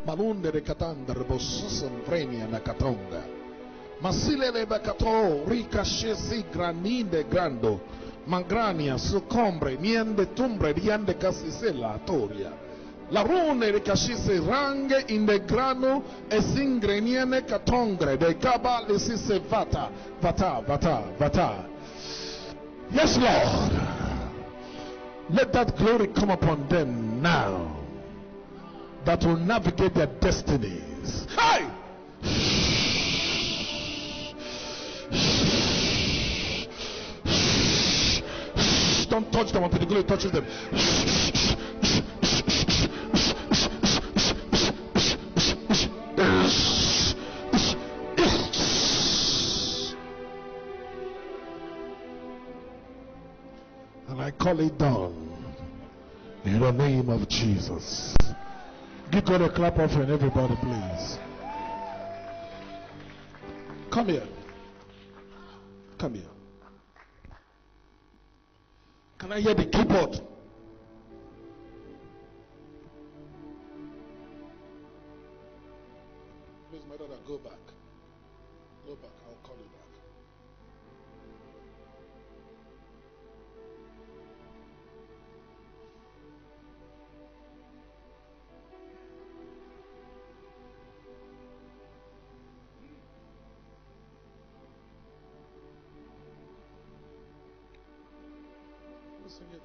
Malunde de Katandra Bosusan Vrenia Nakatonga. Masile le Bacato, Rica Shesi Graninde Grando, Mangrania, Sucombre, Niende Tumbre, Diande Casisella, Toria. La rune de Cashise Range in de Grano e Singreniene Catongre, de Caba le Sisse Vata, Vata, Vata, Vata. Yes, Lord. Let that glory come upon them now, that will navigate their destinies. Hey! Don't touch them until the glory touches them. And I call it done in the name of Jesus. Give God a clap offering, everybody, please. Come here. Come here. Can I hear the keyboard? Please, my daughter, go back. Go back. I'll call you back. Listen to that.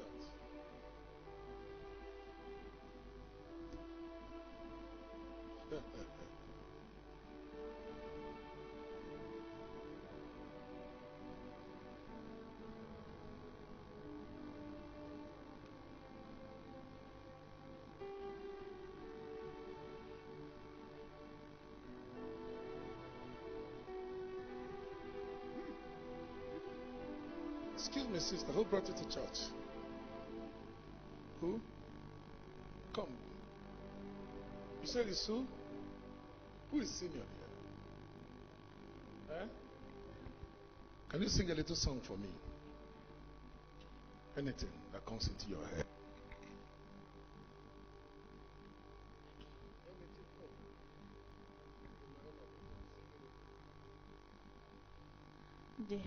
Excuse me, sister. Who brought you to church? Who? Come. You said it's who? Who is senior here? Eh? Can you sing a little song for me? Anything that comes into your head.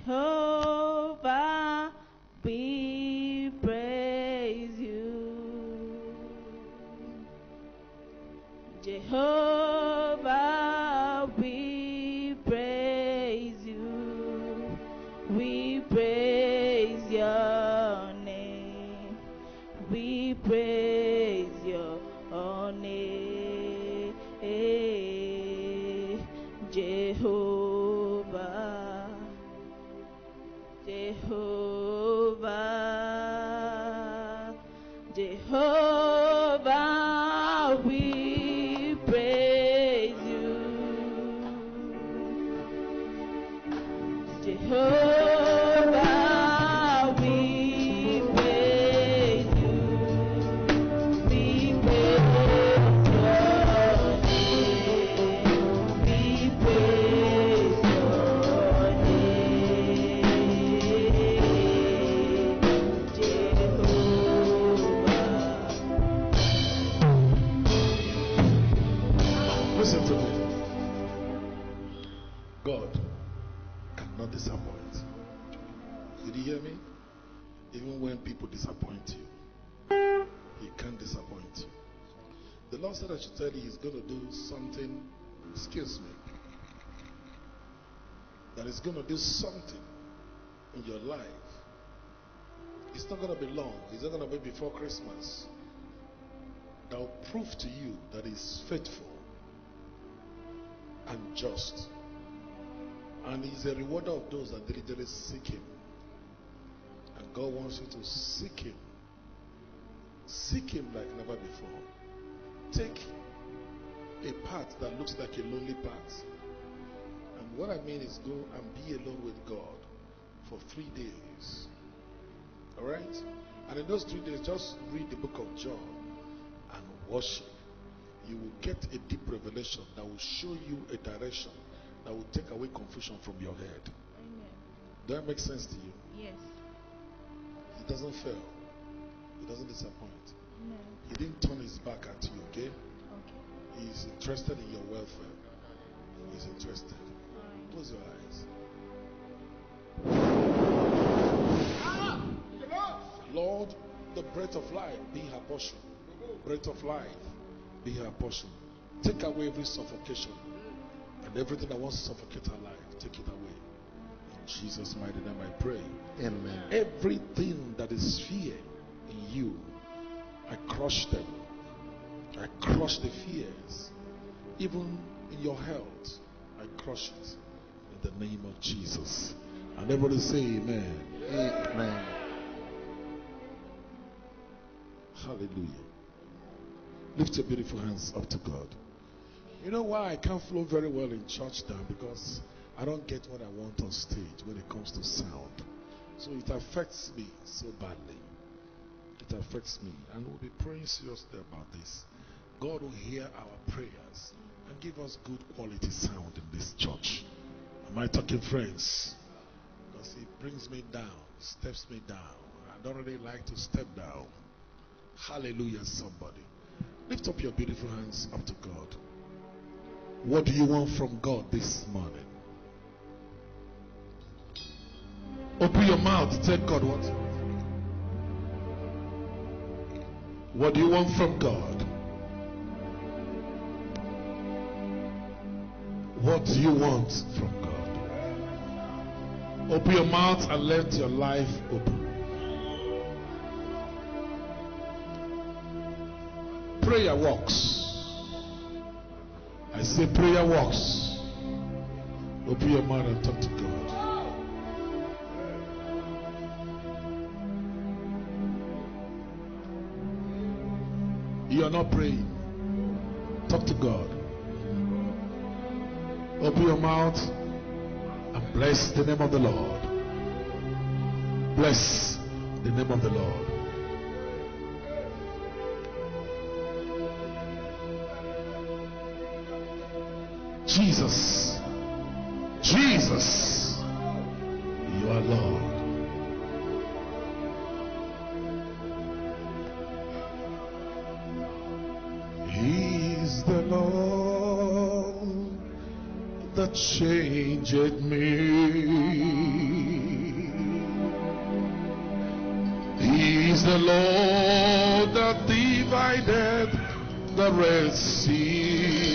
Jehovah, we praise you. Jehovah, we praise you. We praise your name. We praise your name. Jehovah. Jehovah, Jehovah, we praise you. Jehovah, we praise you. We praise your name. We praise your name. Listen to me. God cannot disappoint. Did you hear me? Even when people disappoint you, He can't disappoint you. The Lord said I should tell you He's going to do something, excuse me, that is going to do something in your life. It's not going to be long. It's not going to be before Christmas. That will prove to you that He's faithful and just. And He's a rewarder of those that diligently seek Him. And God wants you to seek Him. Seek Him like never before. Take a path that looks like a lonely path. And what I mean is go and be alone with God for 3 days. Alright? And in those 3 days, just read the book of John and worship. You will get a deep revelation that will show you a direction that will take away confusion from your head. Amen. Does that make sense to you? Yes. He doesn't fail. He doesn't disappoint. No. He didn't turn His back at you, okay? Okay. He's He's interested in your welfare. He's interested. Close your eyes. Lord, the breath of life be her portion. Breath of life be her portion. Take away every suffocation and everything that wants to suffocate her life. Take it away. In Jesus' mighty name I pray. Amen. Everything that is fear in you, I crush them. I crush the fears. Even in your health, I crush it. In the name of Jesus. And everybody say amen. Amen. Hallelujah. Lift your beautiful hands up to God. You know why I can't flow very well in church now? Because I don't get what I want on stage when it comes to sound. So it affects me so badly. It affects me. And we'll be praying seriously about this. God will hear our prayers and give us good quality sound in this church. Am I talking, friends? Because it brings me down, steps me down. I don't really like to step down. Hallelujah, somebody. Lift up your beautiful hands up to God. What do you want from God this morning? Open your mouth. Tell God what. What do you want from God? What do you want from God? Open your mouth and let your life open. Prayer works. I say prayer works. Open your mouth and talk to God. You are not praying. Talk to God. Open your mouth and bless the name of the Lord. Bless the name of the Lord. Jesus, Jesus, you are Lord. He is the Lord that changed me. He is the Lord that divided the Red Sea.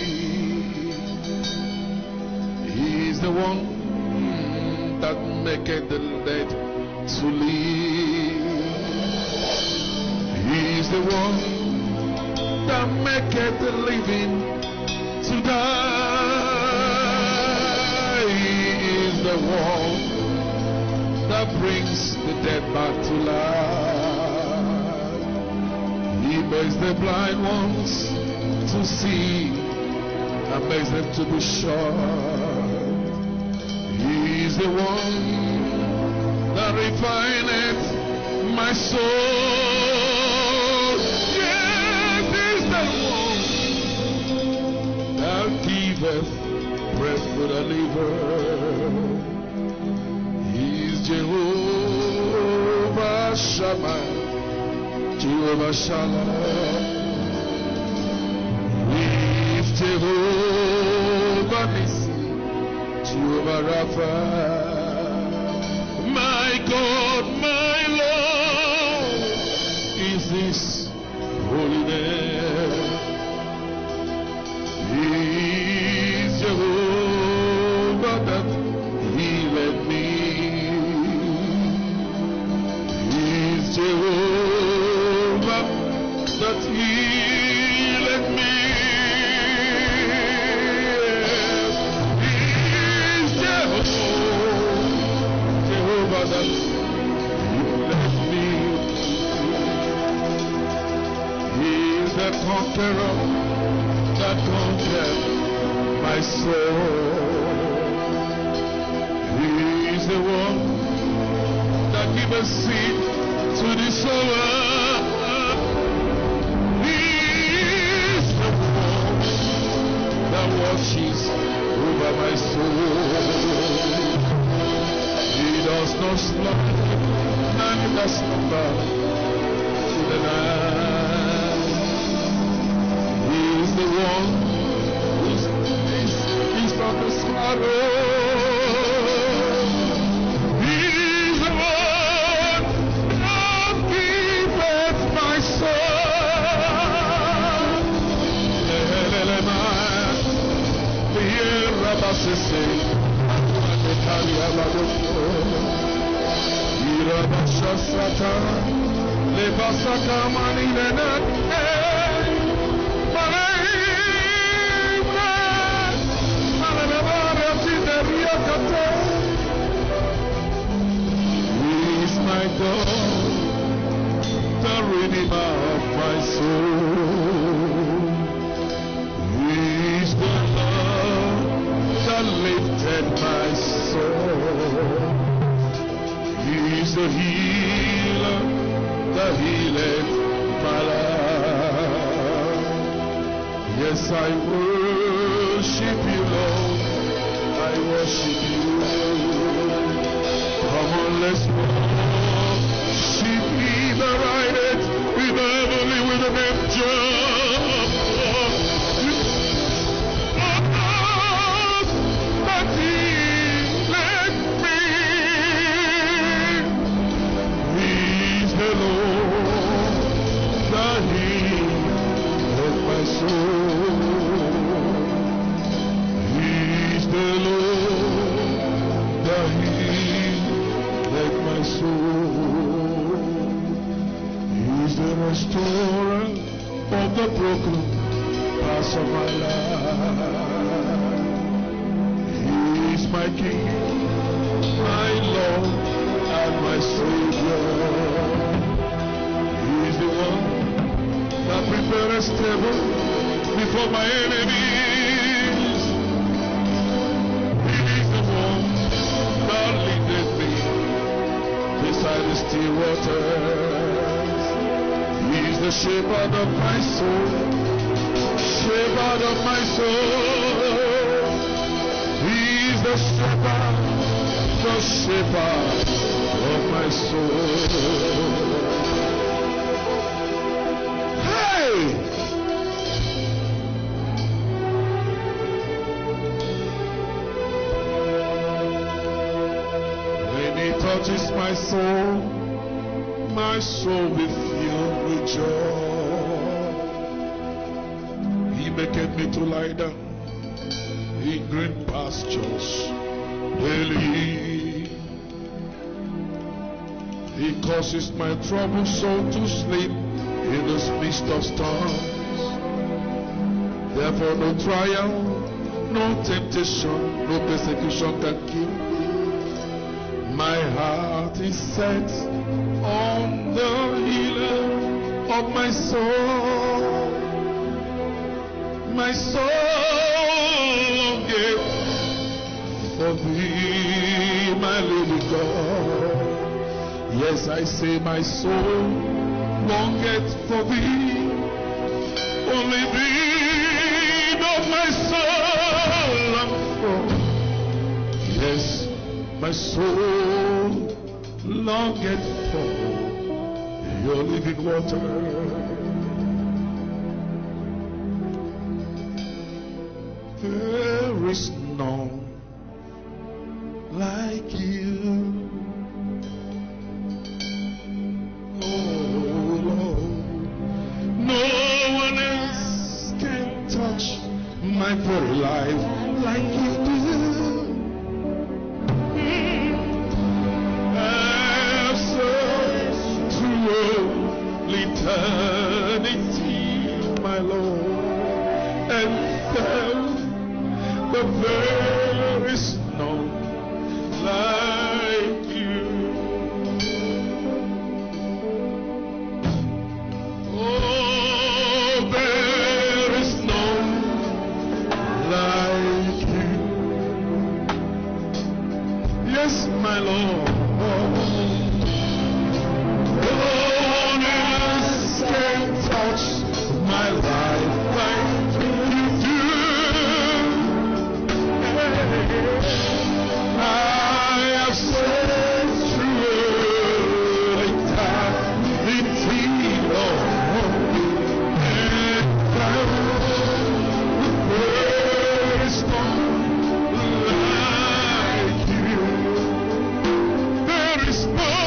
He is the one that maketh the dead to live. He is the one that maketh the living to die. He is the one that brings the dead back to life. He makes the blind ones to see and makes them to be sure. He is the one that refineth my soul. Yes, he is the one that giveth breath to the liver. He is Jehovah Shammah, Jehovah Shalom. With Jehovah Nissi, Jehovah Rapha. My God, my Lord, is this holy name. He is Jehovah that healeth me. He is Jehovah that healeth me. That healeth me. He is the conqueror that conquered my soul. He is the one that giveth seed to the sower. He is the one that watches over my soul. He does not slumber, none does slumber to the night. He is the one Rabasese, Akariabado, Irabashasata, Lebasaka Manilena, Malaika, Malavara Tidariakata. He is my God, the Redeemer of my soul. He is the love that lifted my soul. He is the healer that healed my life. Yes, I worship you, Lord. I worship you. Come on, let's worship me, the right with heavenly, with an angel. Restorer of the broken parts of my life. He is my King, my Lord, and my Savior. He is the one that prepared a table before my enemies. He is the one that leaded me beside the still waters. He is the shepherd of my soul, shepherd of my soul. He is the shepherd of my soul. Hey! When he touches my soul will filled with joy. He maketh me to lie down in green pastures daily. He causes my troubled soul to sleep in the midst of storms. Therefore no trial, no temptation, no persecution can kill me. My heart is set on the healer of my soul. My soul longeth for thee, my living God. Yes, I say my soul longeth for thee. Only thee doth my soul long for. Yes, my soul longeth for your living water. There is none like you, oh Lord. No one else can touch my very life like you do. Eternity, my Lord, and found that there is none like you. Oh, there is none like you. Yes, my Lord. There is no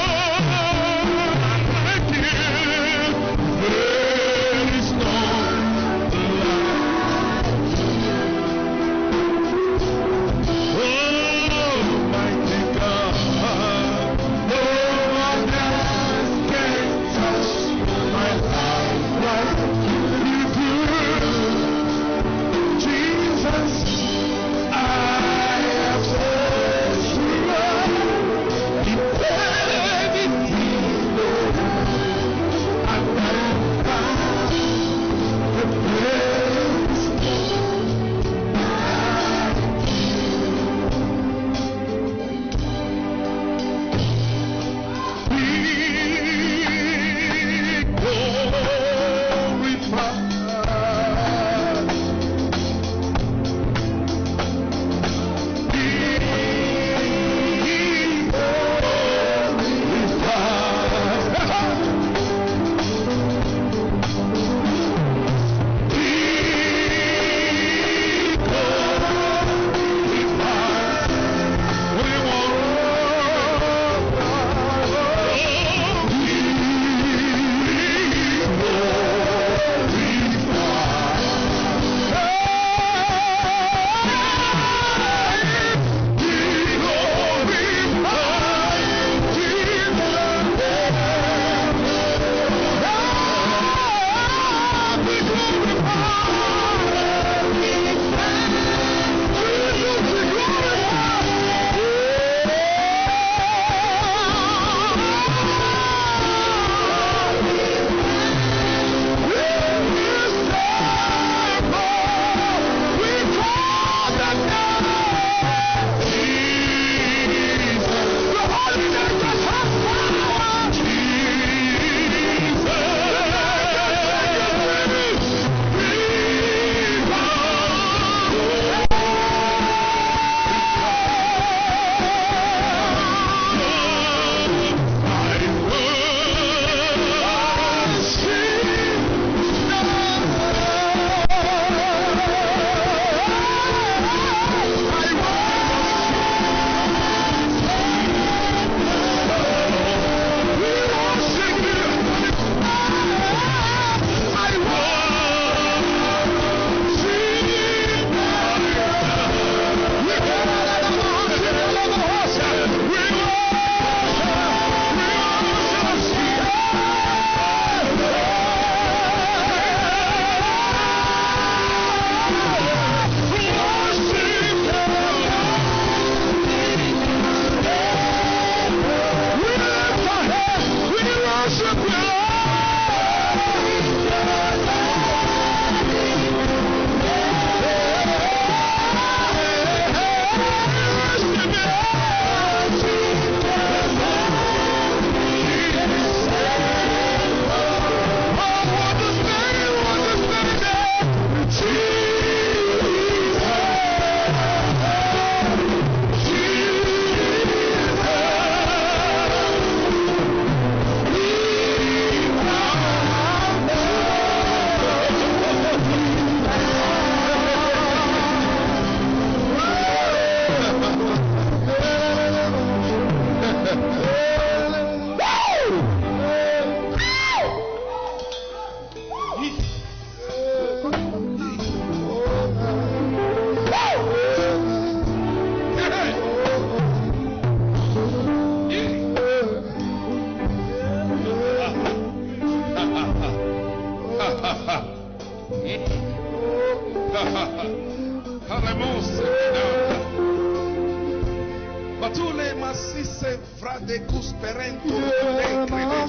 Batule masise vradecus perento le crede.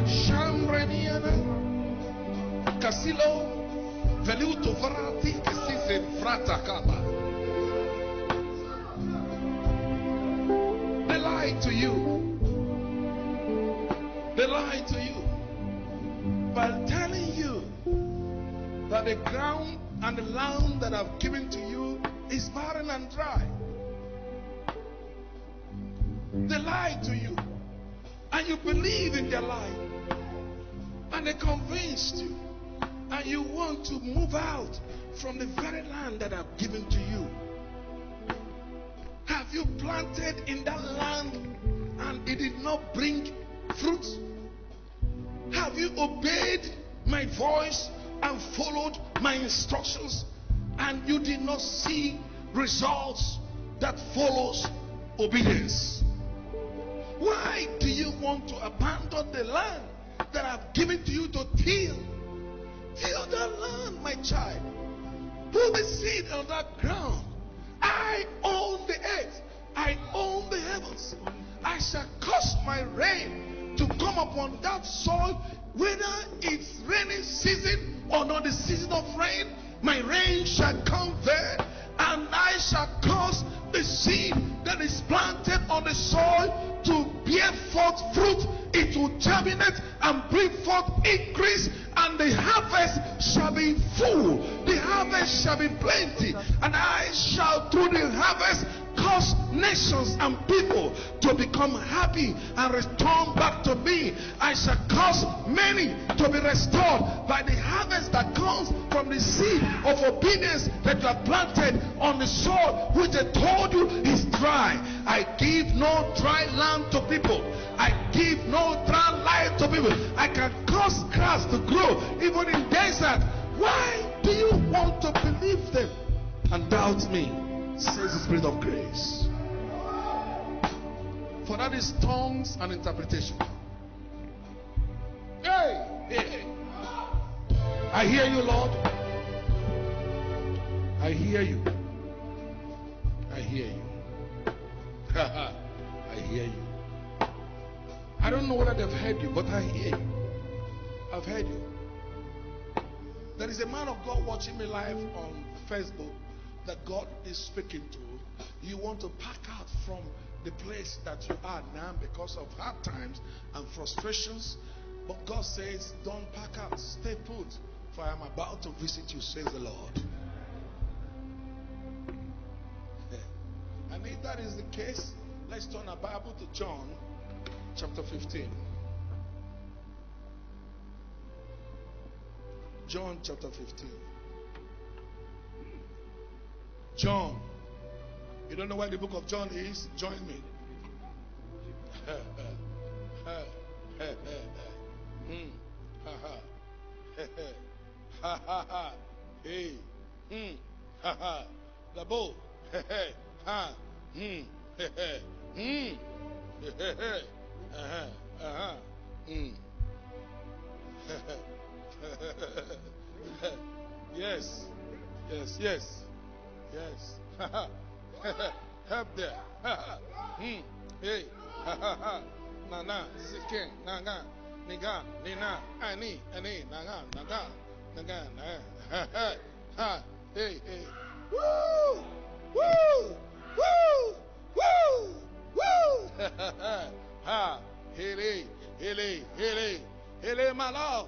Shambreniana Casilo Veluto Vrati Casise Vrata Kaba. They lie to you. They lie to you by telling you that the ground and the land that I've given to you is barren and dry. They lie to you, and you believe in their lie, and they convinced you, and you want to move out from the very land that I've given to you. Have you planted in that land and it did not bring fruit? Have you obeyed my voice and followed my instructions and you did not see results that follows obedience? Why do you want to abandon the land that I've given to you to till? Till the land, my child. Put the seed on that ground. I own the earth. I own the heavens. I shall cause my rain to come upon that soil, whether it's rainy season or not the season of rain. My rain shall come there, and I shall cause the seed that is planted on the soil to bear forth fruit. It will germinate and bring forth increase, and the harvest shall be full. The harvest shall be plenty, and I shall through the harvest cause nations and people to become happy and return back to me. I shall cause many to be restored by the harvest that comes from the seed of obedience that you have planted on the soil which I told you is dry. I give no dry land to people. I give no dry land to people. I can cause grass to grow even in desert. Why do you want to believe them and doubt me? Says the Spirit of grace. For that is tongues and interpretation. Hey, hey. I hear you, Lord. I hear you. I hear you. I hear you. I don't know whether they've heard you, but I hear you. I've heard you. There is a man of God watching me live on Facebook that God is speaking to. You want to pack out from the place that you are now because of hard times and frustrations. But God says, don't pack out. Stay put, for I am about to visit you, says the Lord. And if that is the case, let's turn our Bible to John chapter 15. John chapter 15. John. You don't know where the book of John is? Join me. Hey. The bow. Yes. Yes. Yes. Yes. Help there. Hey. Nana. Sikin. Naga. Niga. Nina. Ani. Naga. Ha. Hey. Woo! Woo! Woo! Woo! Woo! Ha. Hele malo.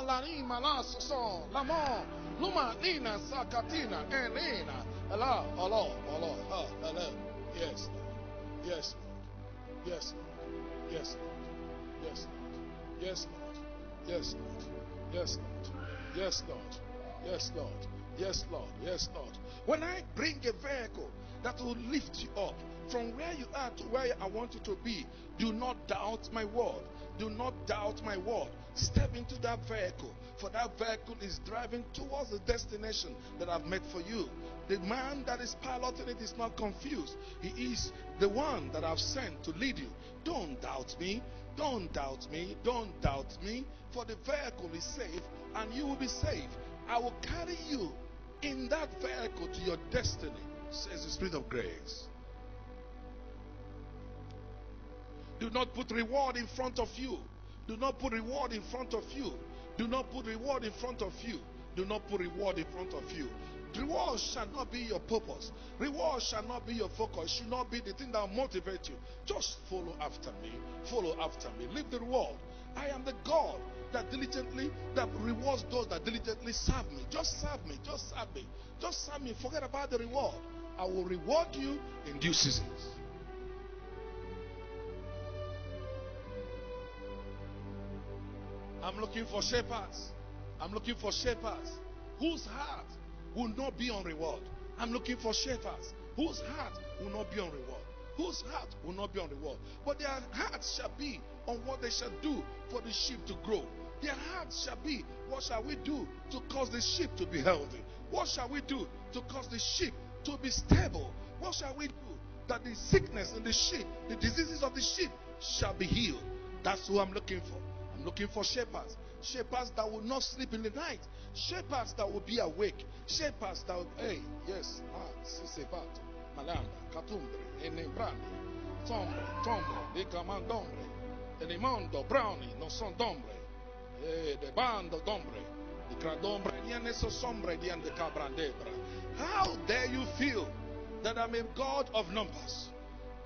Lani mala soson. Lamon. Luma nina sakatina. Enina. Hello. Hello. Yes. Yes. Yes. Yes. Yes. Yes, Lord. Yes, Lord. Yes, Lord. Yes, Lord. Yes, Lord. Yes, Lord. Yes, Lord. When I bring a vehicle that will lift you up from where you are to where I want you to be, do not doubt my word. Do not doubt my word. Step into that vehicle, for that vehicle is driving towards the destination that I've made for you. The man that is piloting it is not confused. He is the one that I've sent to lead you. Don't doubt me. Don't doubt me. Don't doubt me. For the vehicle is safe and you will be safe. I will carry you in that vehicle to your destiny, says the Spirit of grace. Do not put reward in front of you. Do not put reward in front of you. Do not put reward in front of you. Do not put reward in front of you. Reward shall not be your purpose. Reward shall not be your focus. It should not be the thing that will motivate you. Just follow after me. Follow after me. Leave the reward. I am the God that rewards those that diligently serve me. Just serve me. Just serve me. Just serve me. Forget about the reward. I will reward you in due seasons. I'm looking for shepherds. I'm looking for shepherds whose heart will not be on reward. I'm looking for shepherds whose heart will not be on reward. Whose heart will not be on reward. But their hearts shall be on what they shall do for the sheep to grow. Their hearts shall be, what shall we do to cause the sheep to be healthy? What shall we do to cause the sheep to be stable? What shall we do that the sickness in the sheep, the diseases of the sheep shall be healed? That's who I'm looking for. I'm looking for shepherds. Shepherds that will not sleep in the night. Shepherds that will be awake. Shepherds that will, hey, yes, sisevato, malanda, catumbre, enembrandi, tombre, di camandombre, enimondo, brownie, no son dombre, de bando dombre, di cradombre, niene so sombre, dian de cabrandebra. How dare you feel that I'm a God of numbers?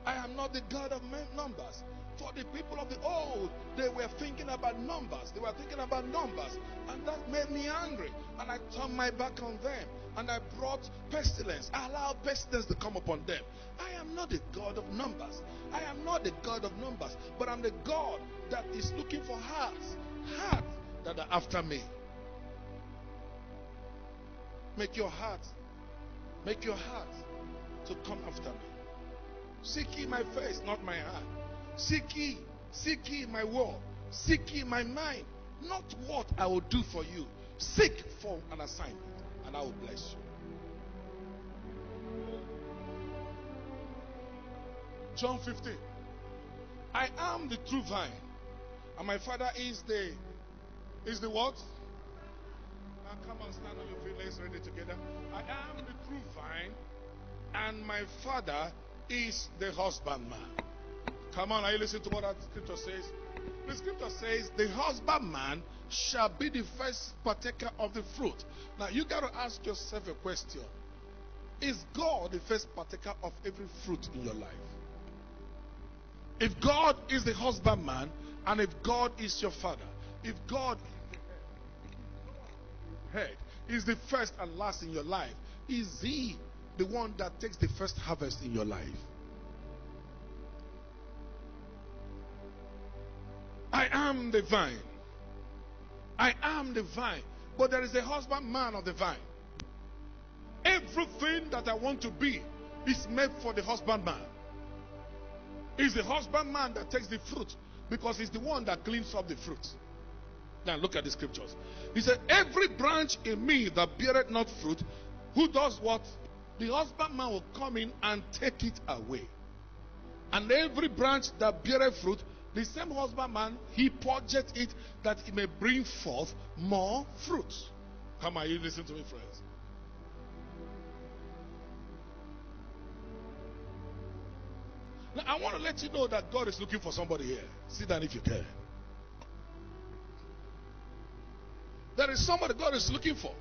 I am not the God of numbers. For the people of the old, they were thinking about numbers. They were thinking about numbers. And that made me angry. And I turned my back on them. And I brought pestilence. I allowed pestilence to come upon them. I am not the God of numbers. I am not the God of numbers. But I'm the God that is looking for hearts. Hearts that are after me. Make your heart to come after me. Seek ye my face, not my hand. Seek ye my word. Seek ye my mind. Not what I will do for you. Seek for an assignment, and I will bless you. John 15. I am the true vine, and my Father is the what? Now come on, stand on your feet. Let's read it together. I am the true vine, and my Father is the husbandman. Come on, are you listening to what that scripture says? The scripture says the husbandman shall be the first partaker of the fruit. Now you got to ask yourself a question. Is God the first partaker of every fruit in your life? If God is the husbandman, and if God is your father, if God is the first and last in your life, is he the one that takes the first harvest in your life? I am the vine. I am the vine. But there is a husbandman of the vine. Everything that I want to be is made for the husbandman. It's the husbandman that takes the fruit, because he's the one that cleans up the fruit. Now look at the scriptures. He said, every branch in me that beareth not fruit, who does what? The husbandman will come in and take it away. And every branch that beareth fruit, the same husbandman, he purgeth it, that it may bring forth more fruit. Come on, you listen to me, friends. Now, I want to let you know that God is looking for somebody here. Sit down if you can. There is somebody God is looking for.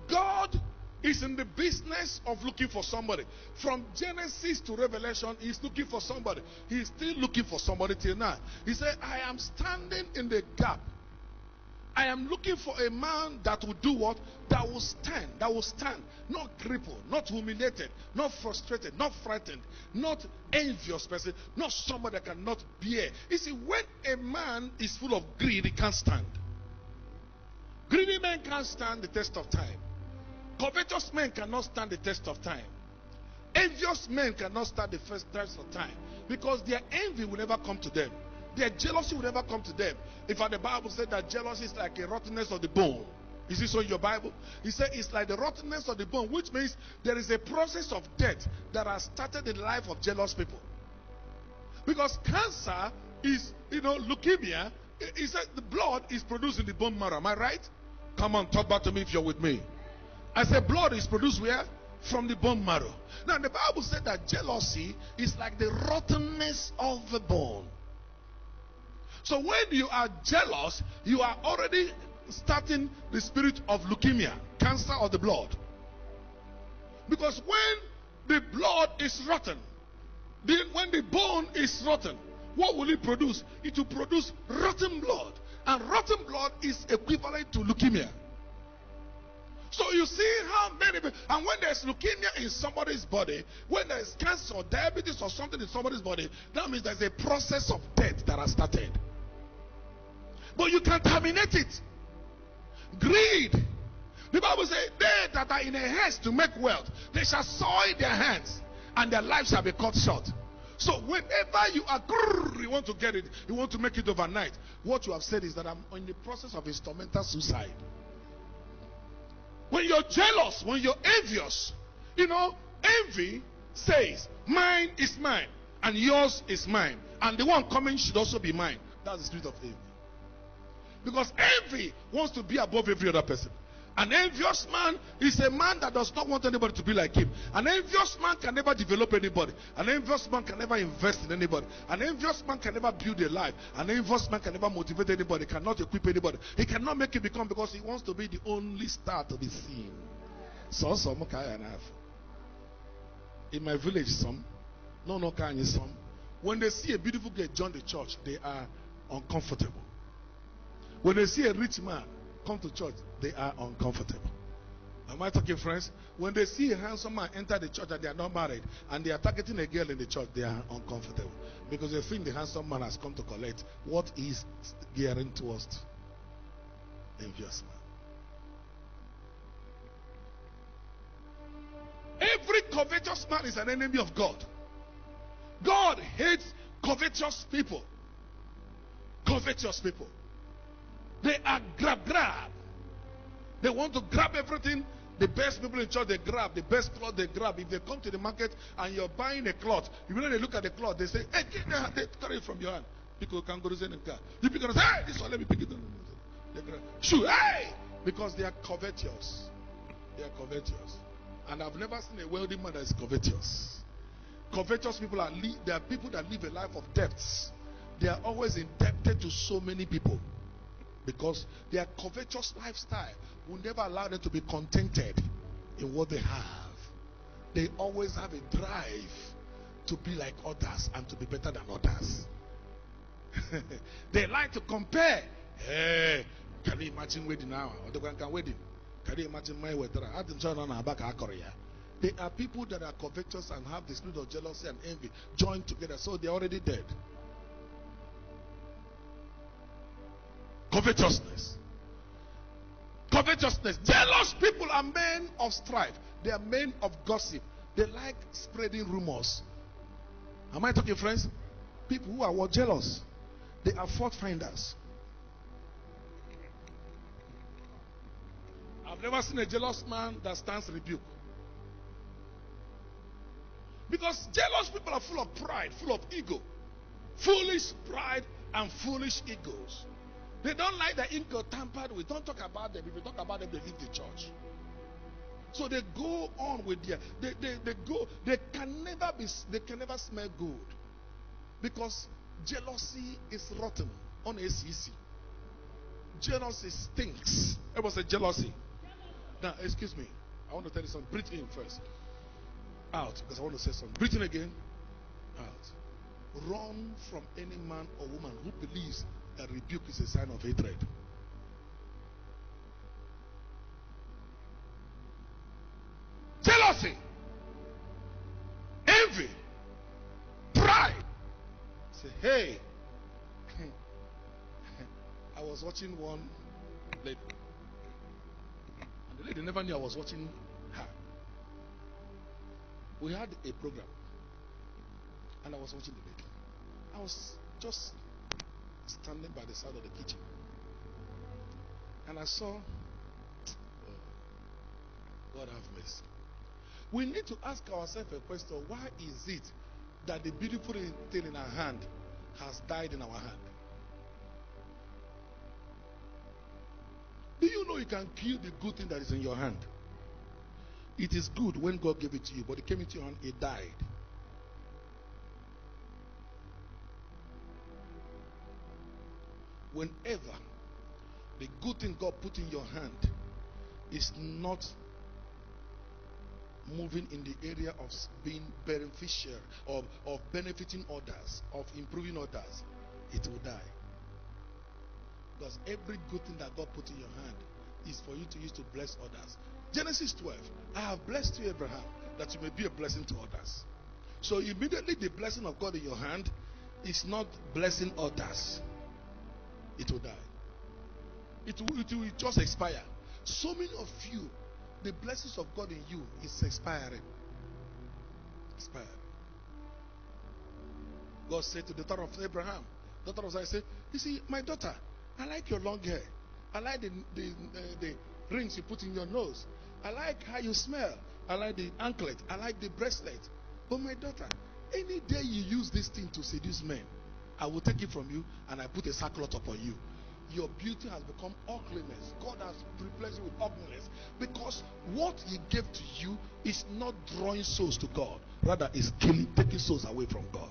God is in the business of looking for somebody. From Genesis to Revelation, he's looking for somebody. He's still looking for somebody till now. He said, I am standing in the gap. I am looking for a man that will do what? That will stand. That will stand. Not crippled, not humiliated, not frustrated, not frightened, not envious person, not somebody that cannot bear. You see, when a man is full of greed, he can't stand. Greedy men can't stand the test of time. Covetous men cannot stand the test of time. Envious men cannot stand the first test of time, because their envy will never come to them. Their jealousy will never come to them. In fact, the Bible said that jealousy is like a rottenness of the bone. Is this so in your Bible? He said it's like the rottenness of the bone, which means there is a process of death that has started in the life of jealous people. Because cancer is, leukemia. He said the blood is produced in the bone marrow. Am I right? Come on, talk back to me if you're with me. I said blood is produced where? From the bone marrow. Now the Bible said that jealousy is like the rottenness of the bone. So when you are jealous, you are already starting the spirit of leukemia, cancer of the blood. Because when the blood is rotten, when the bone is rotten, what will it produce? It will produce rotten blood. And rotten blood is equivalent to leukemia. So you see how many people, and when there's leukemia in somebody's body, when there's cancer or diabetes or something in somebody's body, that means there's a process of death that has started. But you can terminate it. Greed. The Bible says, they that are in a haste to make wealth, they shall soil their hands, and their lives shall be cut short. So whenever you are, you want to get it, you want to make it overnight, what you have said is that I'm in the process of instrumental suicide. When you're jealous, when you're envious, envy says, mine is mine, and yours is mine, and the one coming should also be mine. That's the spirit of envy. Because envy wants to be above every other person. An envious man is a man that does not want anybody to be like him. An envious man can never develop anybody. An envious man can never invest in anybody. An envious man can never build a life. An envious man can never motivate anybody, cannot equip anybody. He cannot make it become, because he wants to be the only star to be seen. So in my village, some when they see a beautiful girl join the church, they are uncomfortable. When they see a rich man come to church, they are uncomfortable. Am I talking, friends? When they see a handsome man enter the church and they are not married, and they are targeting a girl in the church, they are uncomfortable. Because they think the handsome man has come to collect what is gearing towards envious man. Every covetous man is an enemy of God. God hates covetous people. Covetous people. They are grab. They want to grab everything. The best people in church, they grab. The best cloth, they grab. If they come to the market and you're buying a cloth, you know, they look at the cloth, they say, hey, they carry it from your hand. People can go to the car. You pick it up, hey, this one, let me pick it up. They grab. Shoot, hey! Because they are covetous. They are covetous. And I've never seen a wealthy man that is covetous. Covetous people they are people that live a life of debts. They are always indebted to so many people. Because their covetous lifestyle will never allow them to be contented in what they have. They always have a drive to be like others and to be better than others. They like to compare. Hey, can you imagine wedding now? Or the one can wedding? Can you imagine my wedding? I didn't turn on our back. They are people that are covetous and have the spirit of jealousy and envy joined together, so they're already dead. Covetousness. Covetousness. Jealous people are men of strife. They are men of gossip. They like spreading rumors. Am I talking, friends? People who are jealous. They are fault finders. I've never seen a jealous man that stands rebuke. Because jealous people are full of pride, full of ego. Foolish pride and foolish egos. They don't like the ego tampered with. Don't talk about them. If you talk about them, they leave the church. So they go on with their they can never smell good. Because jealousy is rotten on ACC. Jealousy stinks. Everyone say jealousy. Now, excuse me. I want to tell you something. Breathe in first. Out. Because I want to say something. Breathe in again. Out. Run from any man or woman who believes a rebuke is a sign of hatred. Jealousy, envy, pride. Say, hey, I was watching one lady, and the lady never knew I was watching her. We had a program, and I was watching the lady. I was just standing by the side of the kitchen, and I saw, God have mercy. We need to ask ourselves a question: why is it that the beautiful thing in our hand has died in our hand. Do you know you can kill the good thing that is in your hand? It is good when God gave it to you, but it came into your hand, it died. Whenever the good thing God put in your hand is not moving in the area of being beneficial, of benefiting others, of improving others, it will die. Because every good thing that God put in your hand is for you to use to bless others. Genesis 12, I have blessed you, Abraham, that you may be a blessing to others. So immediately the blessing of God in your hand is not blessing others. It will die. It will just expire. So many of you, the blessings of God in you is expiring. Expiring. God said to the daughter of Abraham, daughter of Isaac, said, you see, my daughter, I like your long hair. I like the rings you put in your nose. I like how you smell. I like the anklet. I like the bracelet. But my daughter, any day you use this thing to seduce men, I will take it from you and I put a sackcloth upon you. Your beauty has become ugliness. God has replaced it with ugliness. Because what He gave to you is not drawing souls to God. Rather, is taking souls away from God.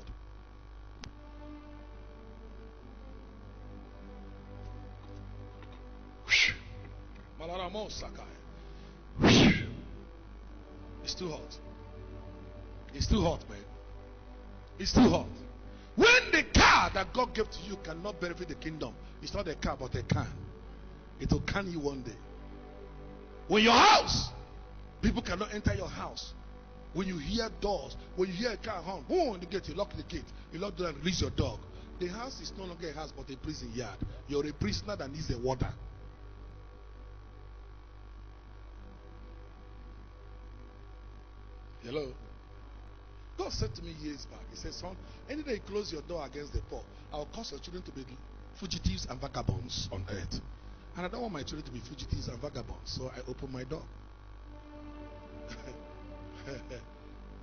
It's too hot. It's too hot, man. It's too hot. When the car that God gave to you cannot benefit the kingdom, it's not a car but a can. It will can you one day. When your house, people cannot enter your house. When you hear doors, when you hear a car horn, boom, the gate, you lock the gate. You lock the door and release your dog. The house is no longer a house but a prison yard. You're a prisoner that needs a warder. Hello? God said to me years back, He said, son, any day you close your door against the poor, I'll cause your children to be fugitives and vagabonds on earth. And I don't want my children to be fugitives and vagabonds, so I open my door.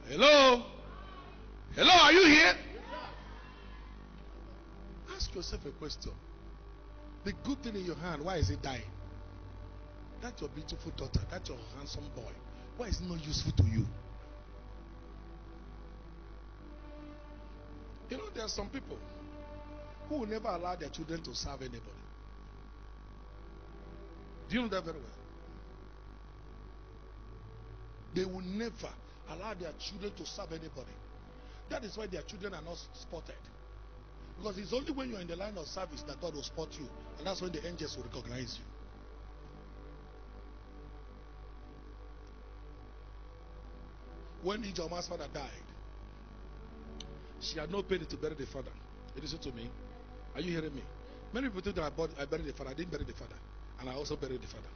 Hello? Hello, are you here? Ask yourself a question. The good thing in your hand, why is it dying? That's your beautiful daughter. That's your handsome boy. Why is it not useful to you? You know, there are some people who will never allow their children to serve anybody. Do you know that very well? They will never allow their children to serve anybody. That is why their children are not spotted. Because it's only when you're in the line of service that God will spot you. And that's when the angels will recognize you. When Ijeoma's father died, she had no penny to bury the father. You listen to me? Are you hearing me? Many people think that I buried the father. I didn't bury the father. And I also buried the father.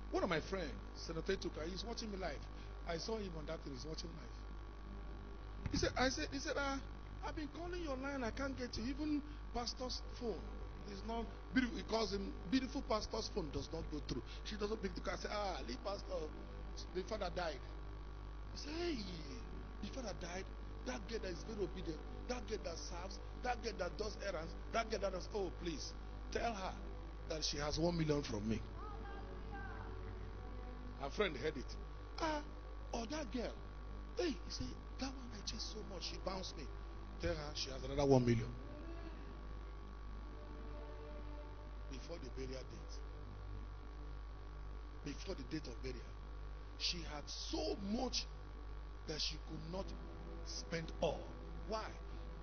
One of my friends, Senator Tuka, he's watching me live. I saw him on that thing. He's watching live. He said, I've been calling your line. I can't get you. Even pastor's phone is not beautiful. He calls him beautiful. Pastor's phone does not go through. She doesn't pick the call. I say, leave pastor. The father died. He said, hey, the father died. That girl that is very obedient, that girl that serves, that girl that does errands, that girl that does, oh, please, tell her that she has 1 million from me. Her friend heard it. That girl, hey, he said, that one I chased so much, she bounced me. Tell her she has another 1 million. Before the burial date. Before the date of burial. She had so much that she could not spend all. Why?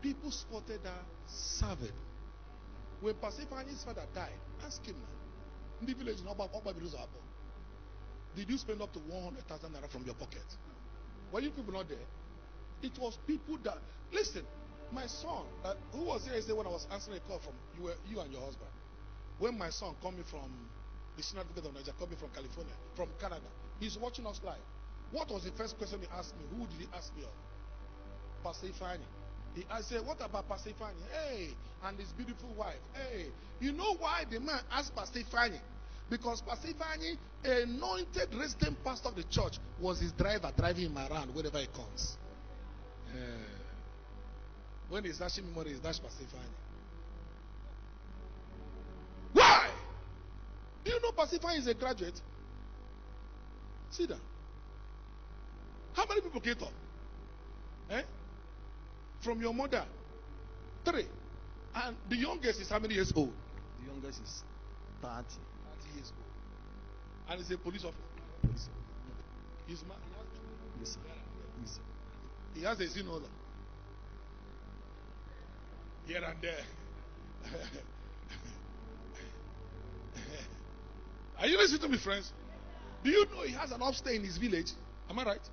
People spotted her serving. When Pastor Fanny's father died, ask him now. In the village, did you spend up to 100,000 naira from your pocket? Were you people not there? It was people that, listen, my son, who was here yesterday when I was answering a call from you and your husband? When my son called me from the Senior Advocate of Nigeria, called me from California, from Canada, he's watching us live. What was the first question he asked me? Who did he ask me of? Pastor Ifeanyi. I said, what about Pastor Ifeanyi? Hey, and his beautiful wife. Hey, you know why the man asked Pastor Ifeanyi? Because Pastor Ifeanyi, anointed resident pastor of the church, was his driver, driving him around wherever he comes. When he's dashing me money, he's dash Pasifani. Why? Do you know Pasifani is a graduate? See that? How many people came up? From your mother? 3. And the youngest is how many years old? The youngest is 30. 30 years old. And he's a police officer. Police. He's mad. Yes, sir. Yes, sir. He has a sin order. Here and there. Are you listening to me, friends? Do you know he has an upstairs in his village? Am I right?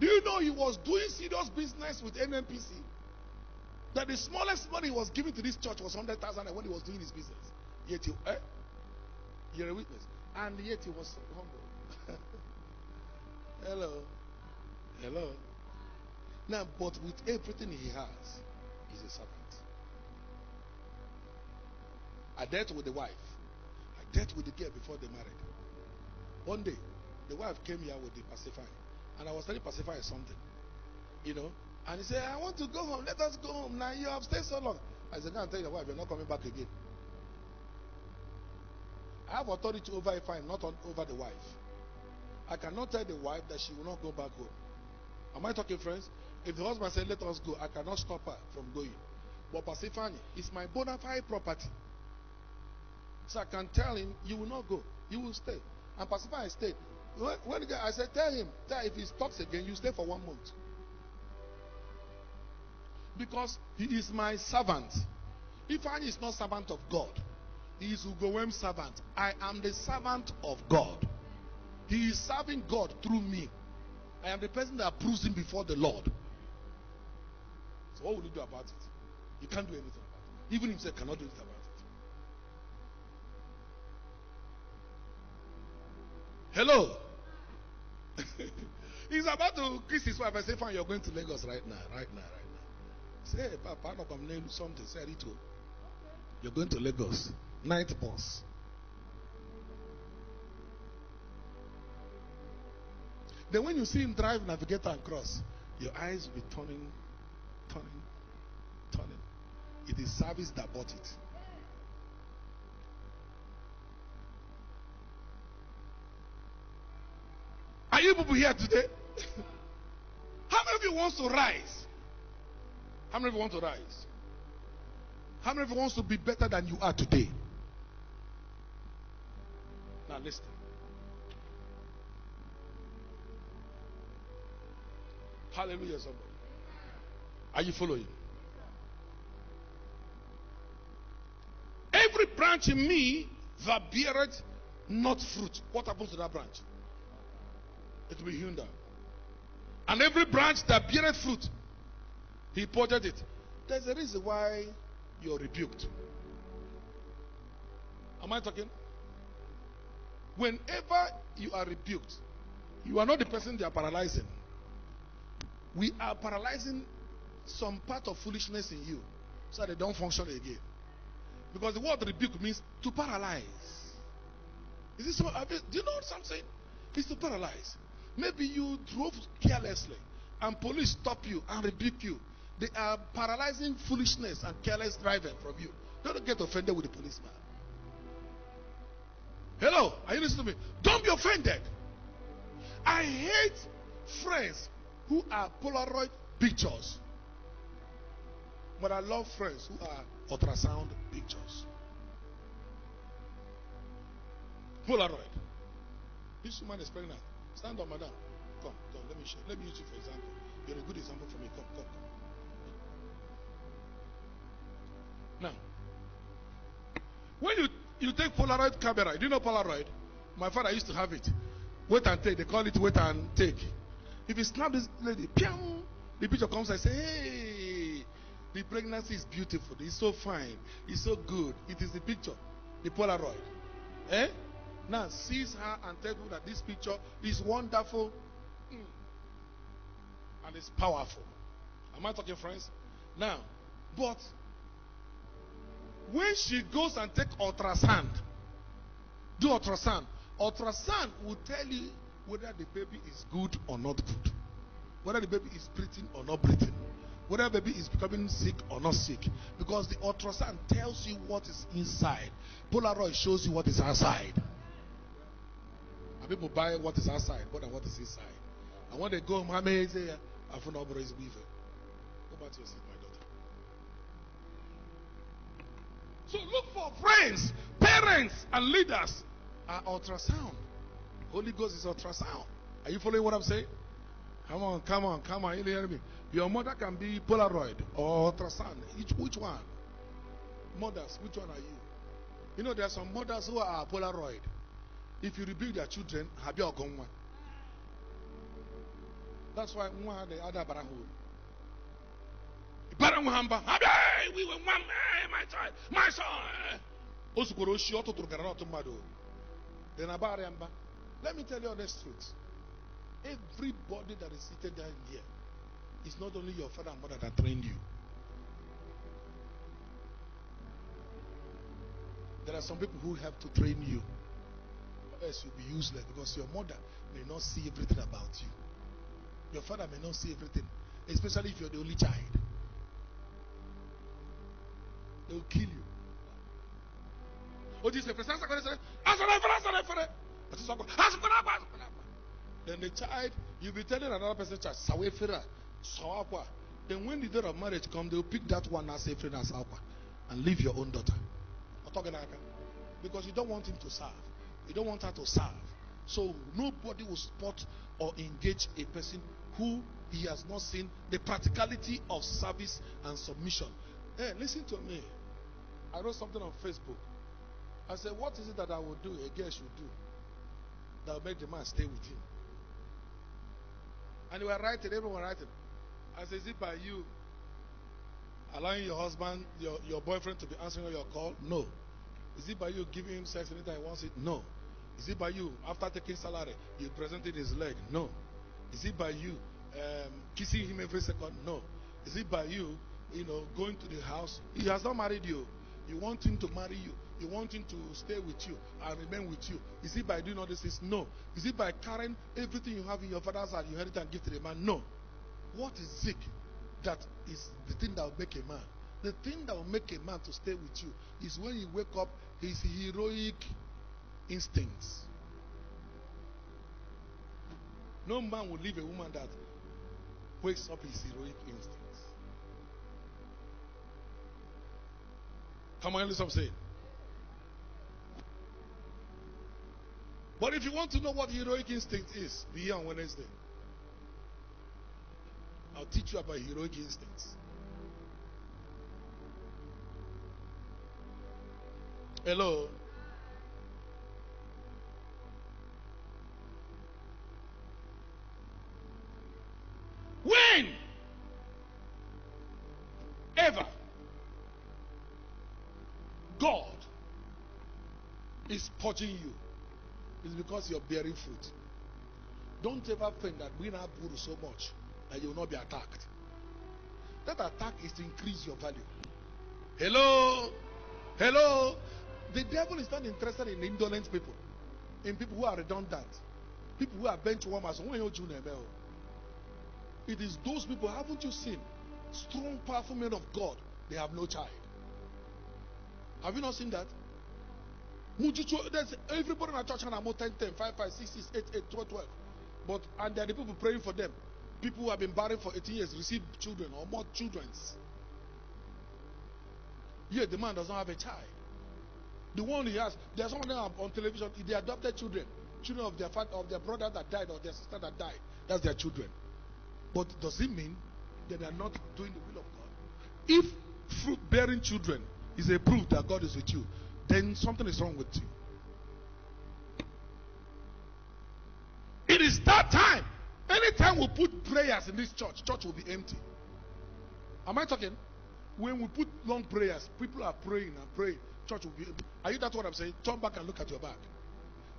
Do you know he was doing serious business with NNPC? That the smallest money he was given to this church was 100,000 when he was doing his business. Yet you're a witness. And yet he was humble. Hello. Hello. Now, but with everything he has, he's a servant. I dealt with the wife. I dealt with the girl before they married. One day, the wife came here with the pacifier. And I was telling pacifier something. You know. And he said, I want to go home. Let us go home. Now you have stayed so long. I said, go and tell your wife you're not coming back again. I have authority over a fine, not over the wife. I cannot tell the wife that she will not go back home. Am I talking, friends? If the husband said, let us go, I cannot stop her from going. But Pasifani is my bona fide property. So I can tell him, you will not go. You will stay. And Pasifani stayed. When I said, tell him that if he talks again, you stay for 1 month. Because he is my servant. Ifeanyi is not servant of God. He is Ugowem's servant. I am the servant of God. He is serving God through me. I am the person that approves him before the Lord. So what will you do about it? You can't do anything about it. Even himself cannot do anything about it. Hello. He's about to kiss his wife. I say, fine, you're going to Lagos right now. Say, hey, Papa, no, I'm going to do something. Say, Rito, you're going to Lagos. Night bus. Then when you see him drive Navigator and cross, your eyes will be turning. It is service that bought it. Are you people here today? How many of you wants to rise? How many of you want to rise? How many of you wants to be better than you are today? Now listen. Hallelujah, somebody. Are you following? Every branch in me that beareth not fruit, what happens to that branch? It will be hewn down. And every branch that beareth fruit, he purged it. There's a reason why you're rebuked. Am I talking? Whenever you are rebuked, you are not the person they are paralyzing. We are paralyzing some part of foolishness in you so that they don't function again. Because the word rebuke means to paralyze. Is this what, do you know what I'm saying? It's to paralyze. Maybe you drove carelessly and police stop you and rebuke you. They are paralyzing foolishness and careless driving from you. Don't get offended with the policeman. Hello, are you listening to me? Don't be offended. I hate friends who are Polaroid pictures. But I love friends who are ultrasound pictures. Polaroid. This woman is pregnant. Stand up, madam. Come, let me show. Let me use you for example. You're a good example for me. Come. Now, when you take Polaroid camera, do you know Polaroid? My father used to have it. Wait and take. They call it wait and take. If you snap this lady, piang, the picture comes and say, hey, the pregnancy is beautiful. It's so fine. It's so good. It is the picture, the Polaroid. Now sees her and tells you that this picture is wonderful and it's powerful. Am I talking, friends? Now, but when she goes and take ultrasound, do ultrasound will tell you whether the baby is good or not good, whether the baby is breathing or not breathing, whether the baby is becoming sick or not sick, because the ultrasound tells you what is inside. Polaroid shows you what is outside. And people buy what is outside more than what is inside. And when they go home, how many say, I found out is beaver. Go back to your seat, my daughter. So look for friends, parents, and leaders are ultrasound. Holy Ghost is ultrasound. Are you following what I'm saying? Come on, come on, come on. You hear me? Your mother can be Polaroid or ultrasound. Which one? Mothers, which one are you? You know, there are some mothers who are Polaroid. If you rebuke their children, have you gone one? That's why one the other barahu. We were one, my child, my son. Then let me tell you honest truth. Everybody that is seated down here is not only your father and mother that trained you. There are some people who have to train you, or else you'll be useless, because your mother may not see everything about you. Your father may not see everything, especially if you're the only child. They will kill you. Then the child, you'll be telling another person, then when the day of marriage comes, they'll pick that one as a friend as Alpha and leave your own daughter. Because you don't want him to serve. You don't want her to serve. So nobody will support or engage a person who he has not seen the practicality of service and submission. Hey, listen to me. I wrote something on Facebook. I said, what is it that I will do, a girl should do, that will make the man stay with him? And they were writing, everyone writing. I said, is it by you allowing your husband, your boyfriend to be answering your call? No. Is it by you giving him sex anytime he wants it? No. Is it by you, after taking salary, you presented his leg? No. Is it by you kissing him every second? No. Is it by you, going to the house? He has not married you. You want him to marry you. You want him to stay with you and remain with you. Is it by doing all these things? No. Is it by carrying everything you have in your father's house, you inherit and give to the man? No. What is it that is the thing that will make a man? The thing that will make a man to stay with you is when you wake up his heroic instincts. No man will leave a woman that wakes up his heroic instincts. Come on, listen what I'm saying. But if you want to know what heroic instinct is, be here on Wednesday. I'll teach you about heroic instincts. Hello. When ever God is purging you, it's because you're bearing fruit. Don't ever think that we now put so much that you will not be attacked. That attack is to increase your value. Hello? Hello? The devil is not interested in indolent people, in people who are redundant, people who are bench warmers. It is those people, haven't you seen? Strong, powerful men of God, they have no child. Have you not seen that? There's everybody in our church are more 10, 10, 5, 5, 6, 6, 8, 8, 12, 12. But, and there are the people praying for them. People who have been barren for 18 years receive children or more children's. Yet the man does not have a child. The one he has, there are some of them on television, they adopted children. Children of their father, of their brother that died or their sister that died. That's their children. But does it mean that they are not doing the will of God? If fruit bearing children is a proof that God is with you, then something is wrong with you. It is that time. Anytime we put prayers in this church, church will be empty. Am I talking? When we put long prayers, people are praying and praying, church will be empty. Are you that's what I'm saying? Turn back and look at your back.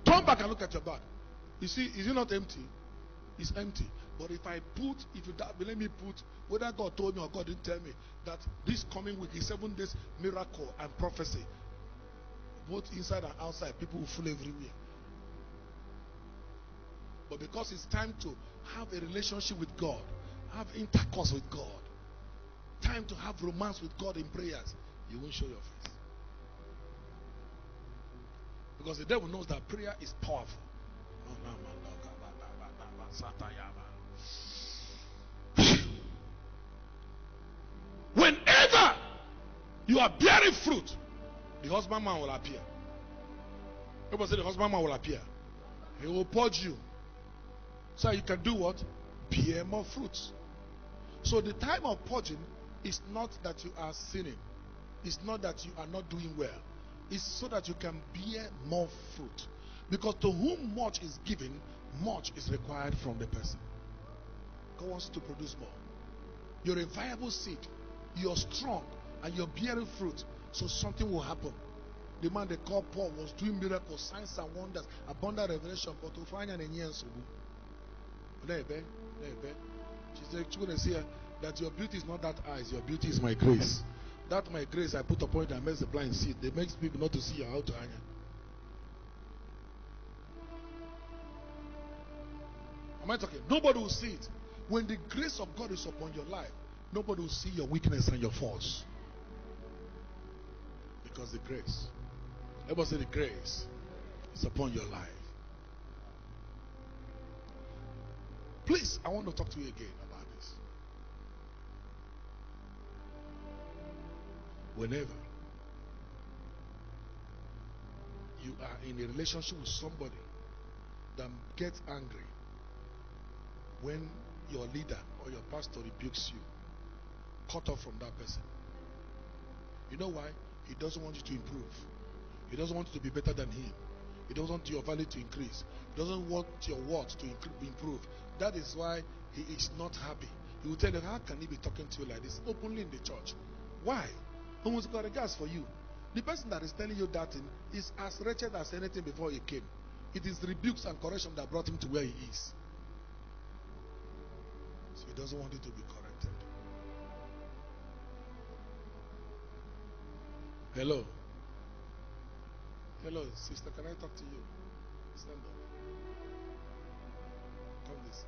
Turn back and look at your back. You see, is it not empty? It's empty. But if you let me put, whether God told me or God didn't tell me, that this coming week is 7 days miracle and prophecy, both inside and outside, people will full everywhere. But because it's time to have a relationship with God, have intercourse with God, time to have romance with God in prayers, you won't show your face. Because the devil knows that prayer is powerful. Whenever you are bearing fruit, the husbandman will appear. Everybody say the husbandman will appear. He will purge you. So you can do what? Bear more fruits. So the time of purging is not that you are sinning. It's not that you are not doing well. It's so that you can bear more fruit. Because to whom much is given, much is required from the person. God wants you to produce more. You're a viable seed. You're strong and you're bearing fruit. So something will happen. The man they call Paul was doing miracles, signs and wonders, abundant revelation. But to find an enhance. She said, you're going to say that your beauty is not that eyes, your beauty is my grace. That my grace I put upon it that makes the blind see. They makes people not to see how to hang. Am I talking? Nobody will see it. When the grace of God is upon your life, nobody will see your weakness and your faults. Because the grace. Everybody say the grace is upon your life. Please, I want to talk to you again about this. Whenever you are in a relationship with somebody that gets angry when your leader or your pastor rebukes you, cut off from that person. You know why? He doesn't want you to improve. He doesn't want you to be better than him. He doesn't want your value to increase. He doesn't want your worth to improve. That is why he is not happy. He will tell you, how can he be talking to you like this openly in the church? Why? Almost got regards for you. The person that is telling you that thing is as wretched as anything before he came. It is rebukes and correction that brought him to where he is. So he doesn't want you to be corrected. Hello. Hello, sister, can I talk to you? Stand up. Come this.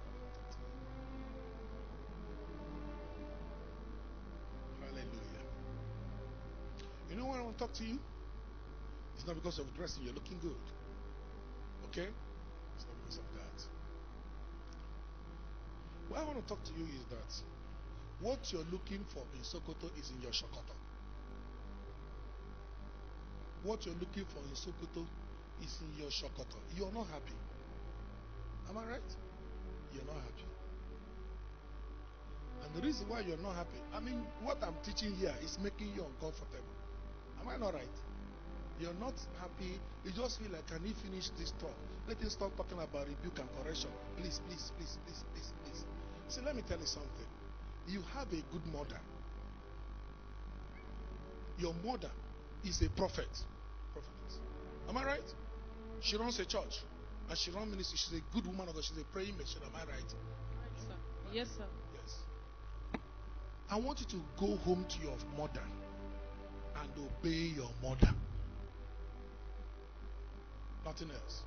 Hallelujah. You know why I want to talk to you? It's not because of dressing, you're looking good. Okay? It's not because of that. What I want to talk to you is that what you're looking for in Sokoto is in your Shokoto. What you're looking for in Sokoto is in your Shokoto. You're not happy. Am I right? You're not happy. And the reason why you're not happy, I mean, what I'm teaching here is making you uncomfortable. Am I not right? You're not happy. You just feel like, can he finish this talk? Let him stop talking about rebuke and correction. Please, please, please, please, please, please. See, let me tell you something. You have a good mother. Your mother is a prophet. Prophetess. Am I right? She runs a church. And she runs ministry. She's a good woman of God. She's a praying machine. Am I right? Right, sir. Yes, sir. Yes. I want you to go home to your mother and obey your mother. Nothing else.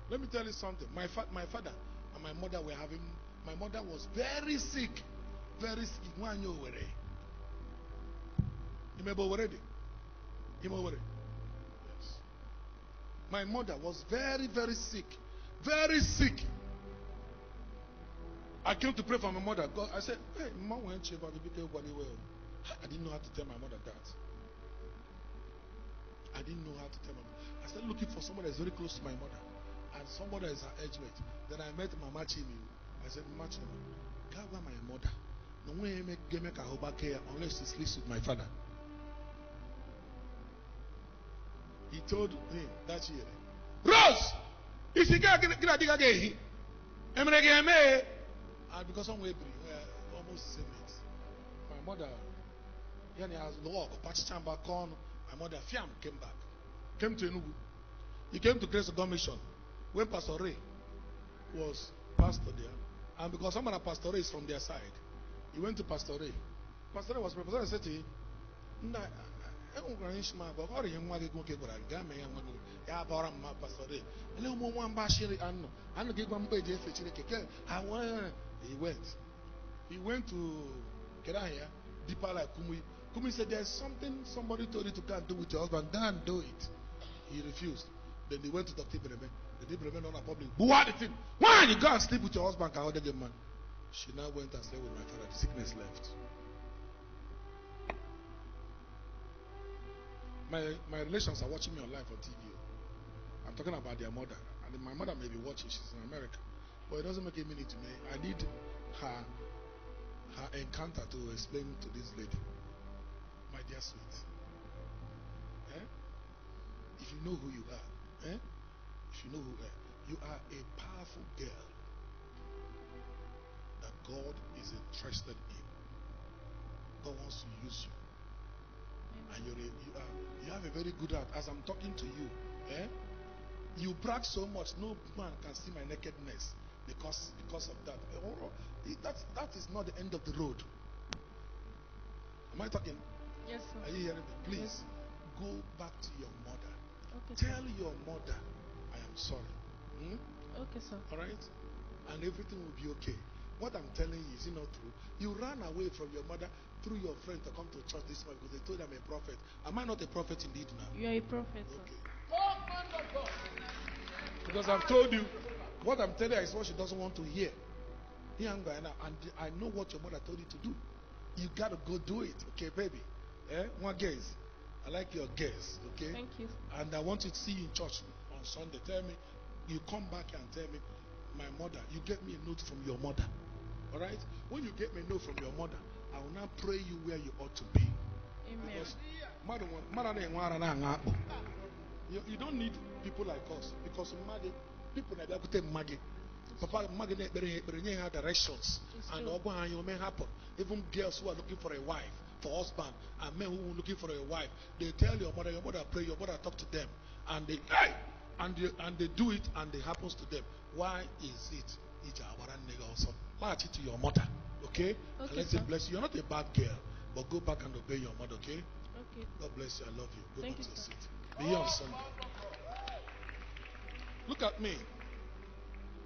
Let me tell you something. My father and my mother were having. My mother was very sick. Very sick. Yes. My mother was very, very sick. Very sick. I came to pray for my mother. God, I said, hey, Mom went to well. I didn't know how to tell my mother that. I didn't know how to tell my mother. I started looking for someone that's very close to my mother. And someone that is her age mate. Then I met Mama Chimi. I said, Mama Chimi, cover my mother. No way make a hold back here unless she sleeps with my father. He told me that year, Rose, if you get again, and because some way we're almost the same age. My mother, has the walk, patch chamber corn. My mother, Fiam, came back. Came to Enugu. He came to Grace of God Mission when Pastor Ray was pastor there. And because someone at Pastor Ray is from their side, he went to Pastor Ray. Pastor Ray was professor and said to him, enwekwara nshima agba ọ rịghị nwa gị nwoke gwara gị gaa mee ya nwa gị ya bara mma pastor ele ụmụ nwa mgbashiri anụ gị gwa mkpa eji efe Chineke ke he went to Kerahia, deeper like Kumi said there's something somebody told you to go and do with your husband, go and do it. He refused. Then they went to Dr. Ibrahim. The Ibrahim on a public. What the thing? Why you go and sleep with your husband? Man. She now went and slept with my father. The sickness left. My relations are watching me on live on TV. I'm talking about their mother. And my mother may be watching. She's in America. But it doesn't make a meaning to me. I need her encounter to explain to this lady. My dear sweet. If you know who you are. If you know who you are a powerful girl that God is interested in. God wants to use you. And you have a very good heart. As I'm talking to you, you brag so much, no man can see my nakedness because of that. That is not the end of the road. Am I talking? Yes, sir. Are you hearing me? Please, yes. Go back to your mother. Okay, Tell your mother, I am sorry. Okay, sir. All right? And everything will be okay. What I'm telling you, is it not true? You ran away from your mother through your friend to come to church this morning because they told I'm a prophet. Am I not a prophet indeed now? You are a prophet, okay. Sir. Because I've told you, what I'm telling her is what she doesn't want to hear. And I know what your mother told you to do. You got to go do it. Okay, baby? One guess. I like your guess. Okay? Thank you. And I want to see you in church on Sunday. Tell me, you come back and tell me, my mother, you get me a note from your mother. All right? When you get me a note from your mother, I will now pray you where you ought to be. Amen. Because you don't need people like us. Because people like that, Papa, directions. And may happen. Even girls who are looking for a wife, for husband, and men who are looking for a wife, they tell your mother pray, your mother talk to them. And they do it, and it happens to them. Why is it? Also, latch it to your mother, okay? And let it bless you. You're not a bad girl, but go back and obey your mother, okay? Okay. God bless you. I love you. Go Thank back you, to your sir. seat. Be here on Sunday. Look at me.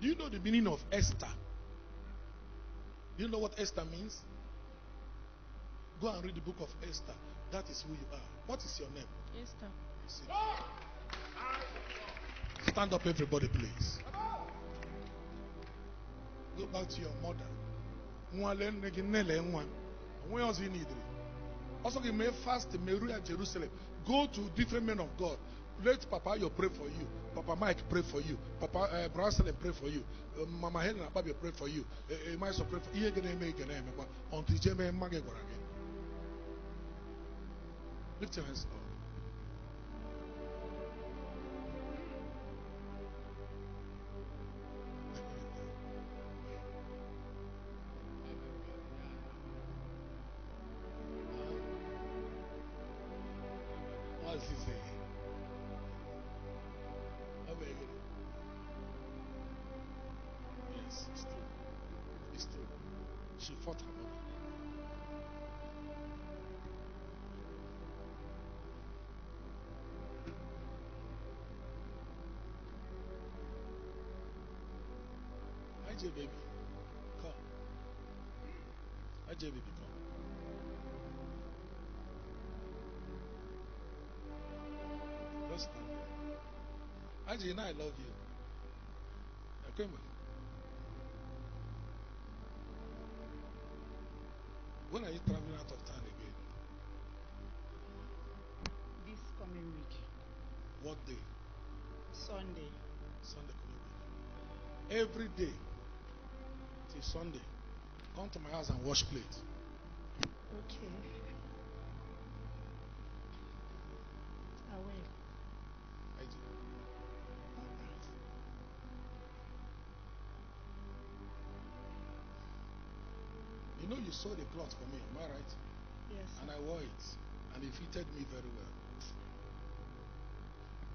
Do you know the meaning of Esther? Do you know what Esther means? Go and read the book of Esther. That is who you are. What is your name? Esther. Sit. Stand up, everybody, please. Go back to your mother. What else you need? Also, you may fast, may rule at Jerusalem. Go to different men of God. Let Papa you pray for you. Papa Mike pray for you. Papa Bracelet pray for you. Mama Helen Baby pray for you. Myself pray for you. Until Jeme Magagora again. Lift your hands up. What does he say? Yes, it's true. It's true. She fought her mother. IJ baby, come. IJ baby, come. Just stand there. IJ, now I love you. Come on. When are you traveling out of town again? This coming week. What day? Sunday. Sunday coming week. Every day till Sunday, come to my house and wash plates. Okay. I will. IJ. You know you sewed a cloth for me, am I right? Yes. And I wore it, and it fitted me very well.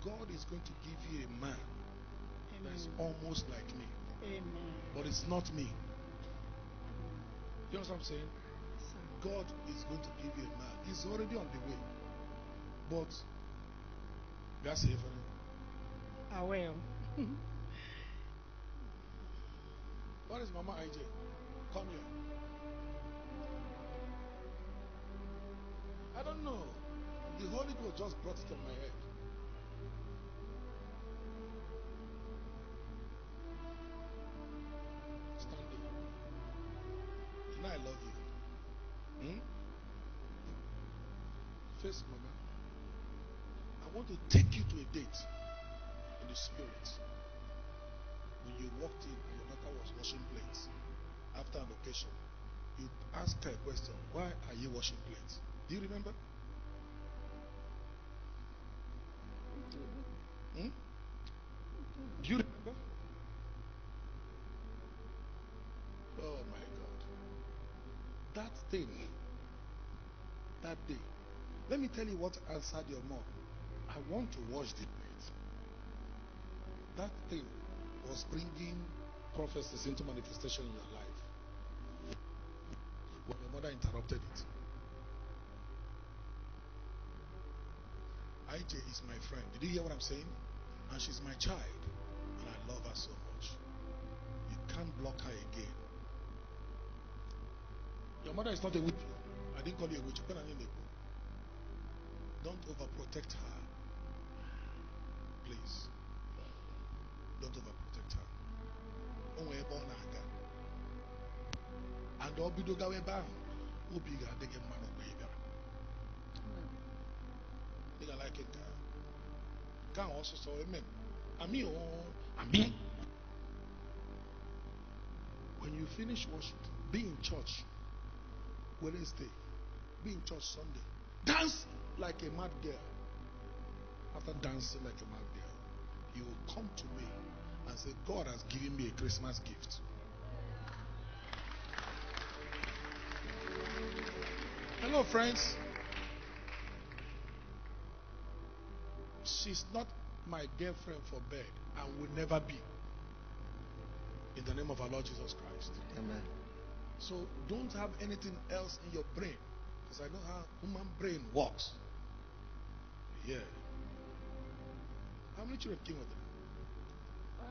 God is going to give you a man that is almost like me. Amen. But it's not me. You know what I'm saying? Yes, sir. God is going to give you a man. He's already on the way. But that's it. I will. What is Mama IJ? Come here. I don't know. The Holy Ghost just brought it on my head. Standing. You know I love you. First, Mama, I want to take you to a date in the spirit. When you walked in and your daughter was washing plates after an occasion, you asked her a question. Why are you washing plates? Do you remember? Do you remember? Oh my God. That thing, that day. Let me tell you what answered your mom. I want to wash the plate. That thing was bringing prophecies into manifestation in your life. When your mother interrupted it. IJ is my friend. Did you hear what I'm saying? And she's my child. And I love her so much. You can't block her again. Your mother is not a witch. I didn't call you a witch. Don't overprotect her. Please. Don't overprotect her. And Obidoga Weba Ubiga Degem Man of Weba. They like it. Can also saw amen. Amen. When you finish worship, be in church Wednesday, be in church Sunday. Dance like a mad girl. After dancing like a mad girl, you will come to me and say, God has given me a Christmas gift. Hello, friends. She's not my girlfriend for bed and will never be. In the name of our Lord Jesus Christ. Amen. So don't have anything else in your brain. Because I know how human brain works. Yeah. How many children came with them? 5.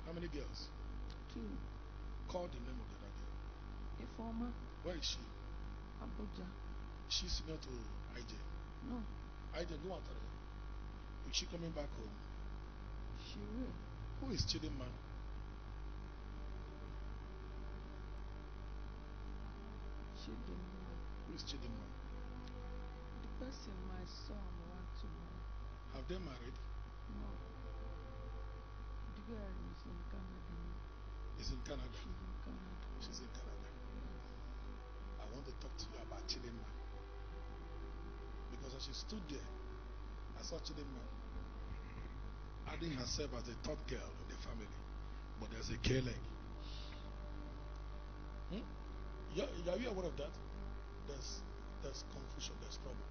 How many girls? 2. Call the name of the other girl. Informer. Where is she? Abuja. She's senior to IJ. No. IJ, go and tell her. Is she coming back home? She will. Who is Chidinma? She didn't know. Who is Chidinma? The person my son want to marry. Have they married? No. The girl is in Canada. Is in Canada. She's in Canada. She's in Canada. I want to talk to you about Chidinma. Because as she stood there, I saw Chidinma adding herself as the third girl in the family. But there's a K-leg. Are you aware of that? There's confusion, there's trouble.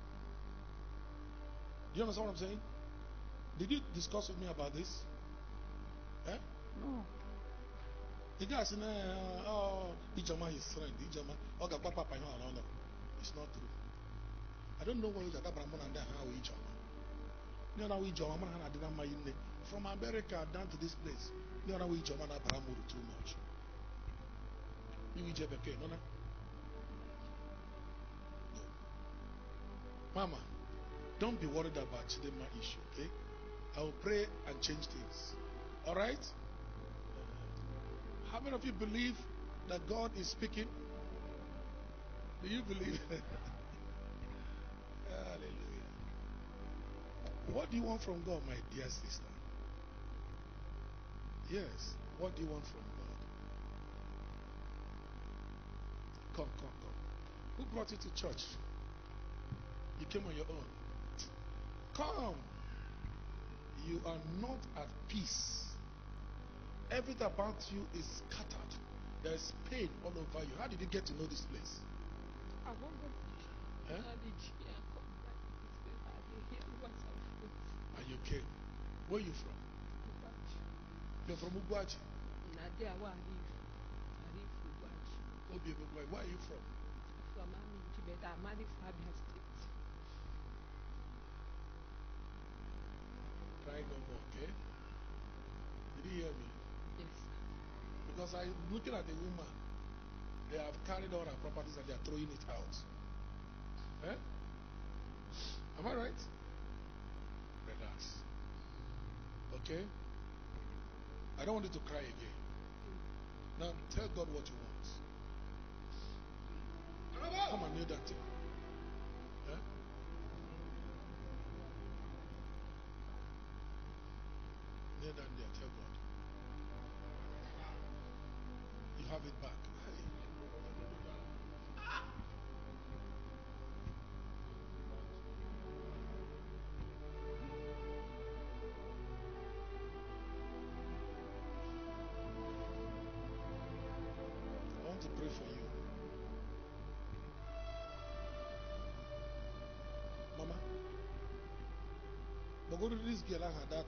Do you understand what I'm saying? Did you discuss with me about this? Eh? No. The guy said, Ijama is friend. Ijama, it's not true. I don't know what you got and how Ijama. You know Ijama, from America down to this place. You know Ijama too much. You Ijama, no. Mama, don't be worried about Chidinma issue, okay? I will pray and change things. All right? How many of you believe that God is speaking? Do you believe? Hallelujah. What do you want from God, my dear sister? Yes. What do you want from God? Come. Who brought you to church? You came on your own. Come. You are not at peace. Everything about you is scattered. There's pain all over you. How did you get to know this place? I won't go. Eh? And you came. Where are you from? You're from Ugwaji. Where are you from? From Amiji, but I'm married for Abia State. cry no more, okay? Did you hear me? Yes. Because I'm looking at a woman. They have carried all her properties and they are throwing it out. Eh? Am I right? Relax. Okay? I don't want you to cry again. Now tell God what you want. Come and kneel that thing. Eh? Kneel down there, tell God. You have it back. Hey. I want to pray for you. Mama, but go to this girl and that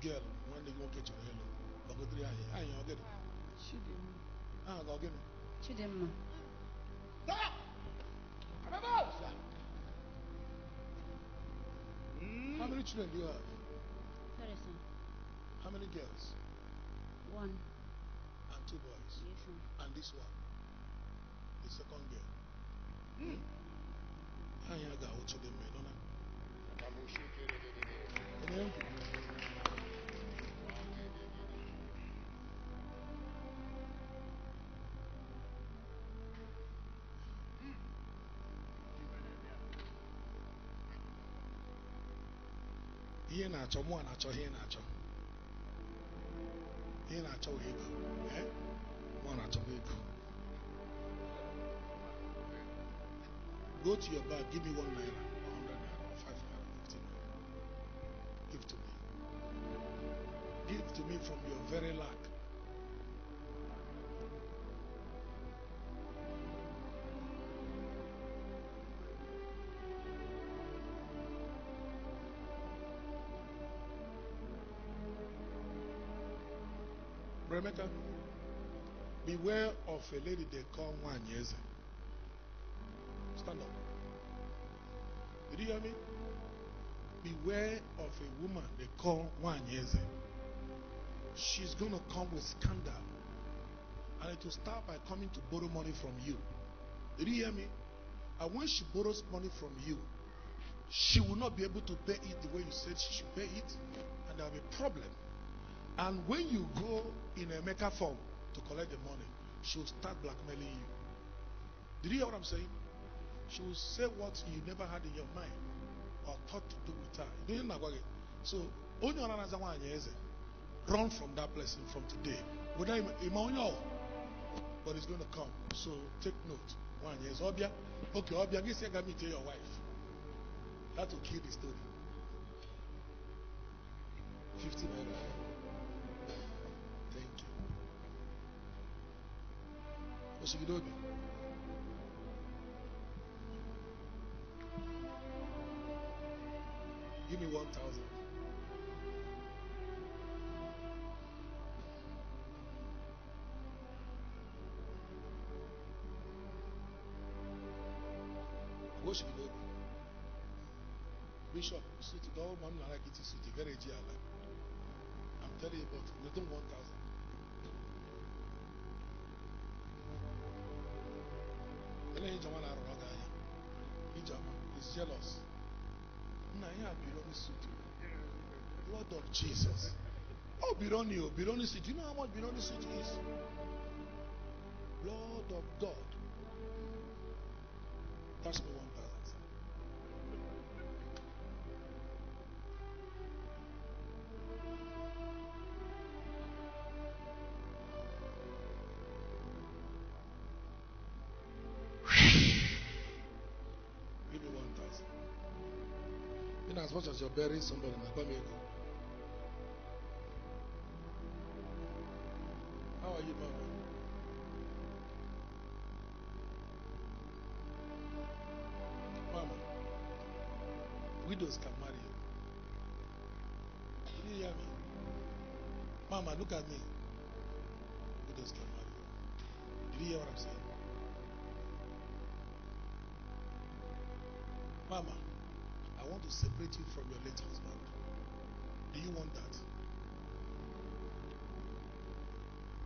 girl when they go catch your hello. But go to the eye, you'll get it. Chidimma. Go get it. Chidimma. How many children do you have? 30 son. How many girls? 1. And 2 boys. Yes, son. And this one, the second girl. I ain't got what to do, man. Ihe na-achọ mụ na-achọ ihe na-achọ ihe na-achọ wee ego mụ na-achọ ego. Go to your bag, give me 1 naira, 100 naira, or 5 naira, 50 naira. Give to me. Give to me from your very lack. Remember, beware of a lady they call Nwanyeze. Stand up. Did you hear me? Beware of a woman they call Nwanyeze. She's going to come with scandal. And it will start by coming to borrow money from you. Did you hear me? And when she borrows money from you, she will not be able to pay it the way you said she should pay it. And there will be a problem. And when you go in a maker form to collect the money, she will start blackmailing you. Did you hear what I'm saying? She will say what you never had in your mind or thought to do with her. You know, so, run from that blessing from today. But it's going to come. So take note. 1 year. Obia. Okay, Obia, guess you got me tell your wife. That will kill the story. 50 naira. Thank you. Oshigidobi. Give me 1,000. Oshigidobi. Bishop, suit the old man like it is suit the very GL. I'm telling you, but we don't 1,000. He's jealous. Blood of Jesus. Oh, Bironi suit. Do you know how much Bironi suit is? Blood of God. Touch me 1,000. Give me 1,000. In as much as you're burying somebody in the Bamego. How are you, Mama? Mama, widows can marry you. Did you hear me? Mama, look at me. Widows can marry you. Did you hear what I'm saying? Mama, I want to separate you from your late husband. Do you want that?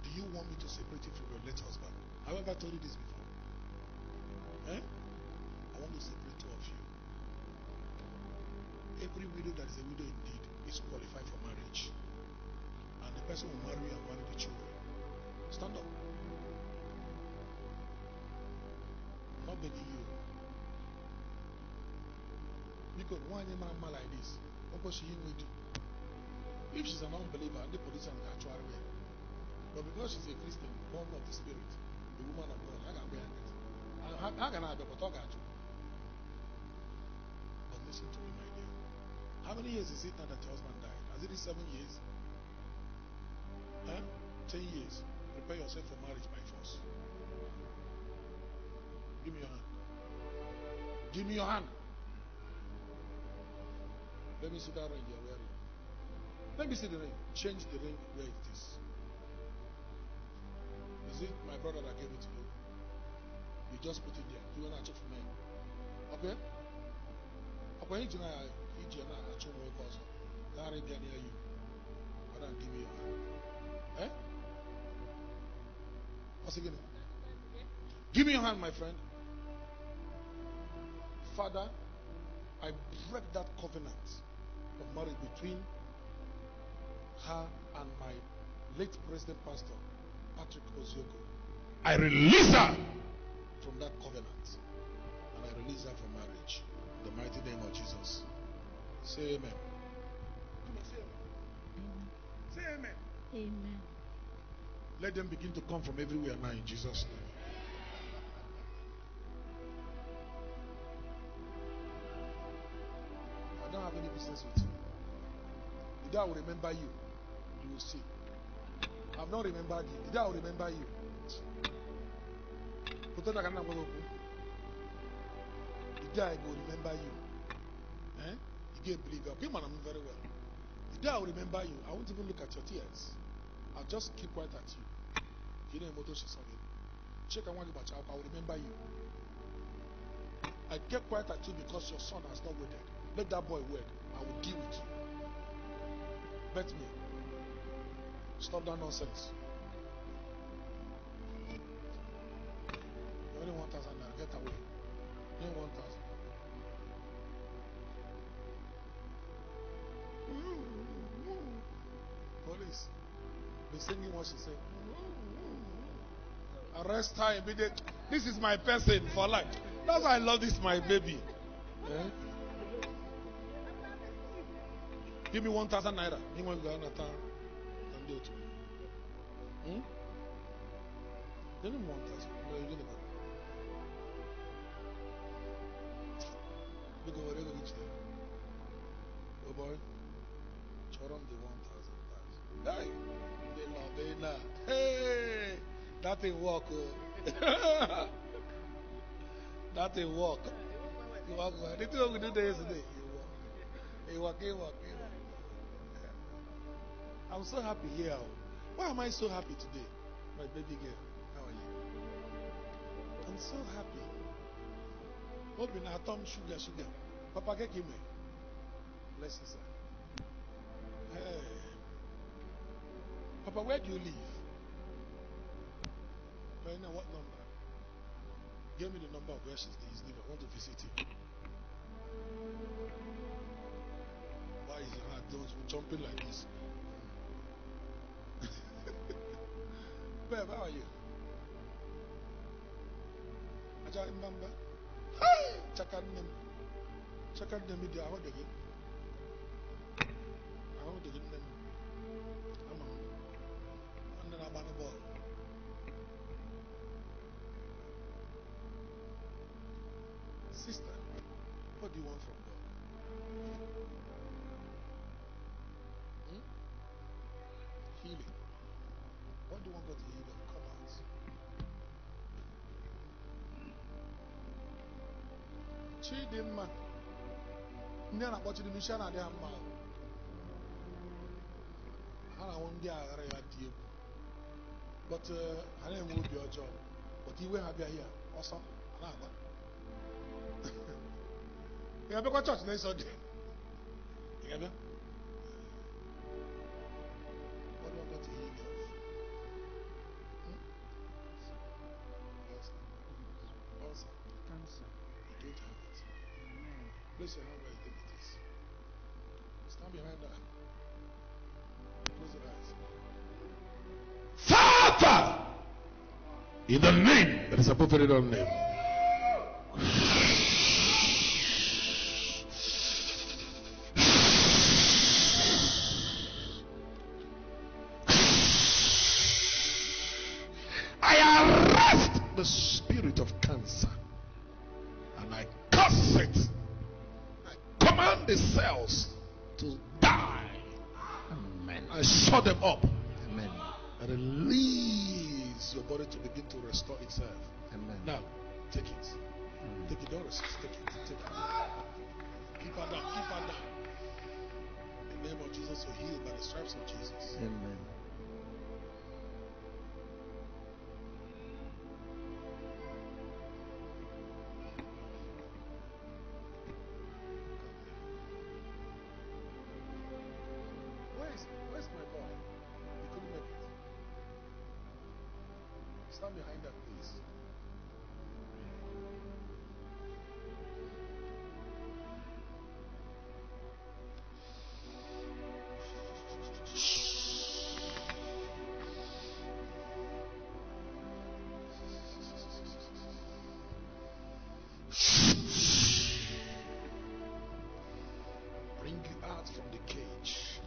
Do you want me to separate you from your late husband? Have I ever told you this before? Eh? I want to separate two of you. Every widow that is a widow indeed is qualified for marriage. And the person will marry you and marry the children. Stand up. I'm not begging you. Because why any man like this? What she will do? If she's an unbeliever, the police can catch her away. But because she's a Christian, born of the Spirit, the woman of God, I can bear it. How can I be able to talk at you? But listen to me, my dear. How many years is it now that your husband died? Has it been 7 years? 10 years. Prepare yourself for marriage by force. Give me your hand. Give me your hand. Let me see that ring you're wearing. Let me see the ring. Change the ring where it is. Is it my brother that gave it to you? You just put it there. You want to check for me. Okay? Okay, he's going to check more cause. That ring near you. I don't give me your hand. Eh? What's it again? Give me your hand, my friend. Father, I break that covenant of marriage between her and my late president pastor, Patrick Ozioko. I release her from that covenant. And I release her from marriage. In the mighty name of Jesus. Say amen. Come on, say amen. Say amen. Amen. Let them begin to come from everywhere now in Jesus' name. I don't have any business with you. The day I will remember you, you will see. I've not remembered you. The day I will remember you. The day I will remember you. Eh? You can't believe it. Okay, man, I'm very well. The day I will remember you, I won't even look at your tears. I'll just keep quiet at you. You know, motor she's on it. Check I want you, but I will remember you. I kept quiet at you because your son has not waited. Let that boy wait. I will deal with you. Bet me. Stop that nonsense. You only 1,000 now. Get away. You only 1,000. Police. Be singing what she said. Arrest her immediately. This is my person for life. That's why I love this, my baby. Eh? Give me 1,000 naira. You want to go and do it to me? Give me 1,000. No, you didn't. Look over there, reach there. Oh boy, Choram the 1,000. Hey, they love it now. Hey, that ain't walk. Oh. That ain't walk. You walk. The thing we do there yesterday. You walk. You walk. I'm so happy here. Why am I so happy today? My baby girl, how are you? I'm so happy. Hoping I Tom sugar. Papa get me. Bless you, sir. Hey. Papa, where do you live? Right now, what number? Give me the number of where she's living. I want to visit him. Why is your heart jumping like this? Babe, how are you? Aja Mbamba. Hi! Chakanem. Chakanem media. How do you? How do you name? I'm not a boy. Sister, what do you want from God? Healing. What do you want God to heal them? Come out. Chidimma. Nne na-akpọchi dị n'isi a na-adị ha mma. Ha na-ahụ ndị aghara ya dị egwu. But ha na-enwe obi ọjọọ. But iwe ha bịa ya ọsọ ha na-agba. Ị ga-abịakwa chọọchị na Sunday? Ị ga-abịa? Place your hand where you think it is. Stand behind that. Close your eyes. Father, in the name that is above every other name, I arrest the spirit of cancer and I curse it. I command the cells to die. Amen. I shut them up. Amen. And release your body to begin to restore itself. Amen. Now, take it. Take it. Don't resist. Take it. Take it. Keep her down. Keep her down. In the name of Jesus, you're healed by the stripes of Jesus. Amen. Where's my boy? He couldn't make it. Stand behind that, please. Bring you out from the cage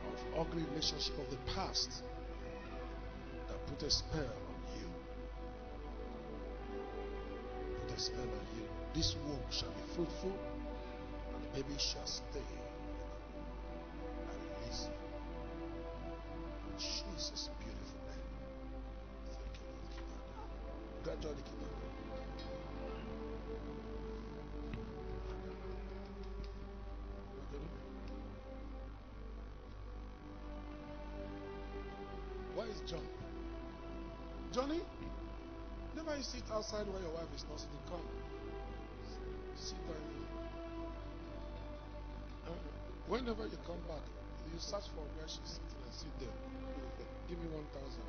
of ugly relationship of the past that put a spell on you. Put a spell on you. This womb shall be fruitful, and the baby shall stay. I release you. In Jesus' beautiful name. Thank you, Lord. Keep her down. Gradually keep her down. Where is John? Johnny? Never you sit outside where your wife is not sitting. Come. Sit down here. Whenever you come back, you search for where she's sitting and sit there. Give me 1,000.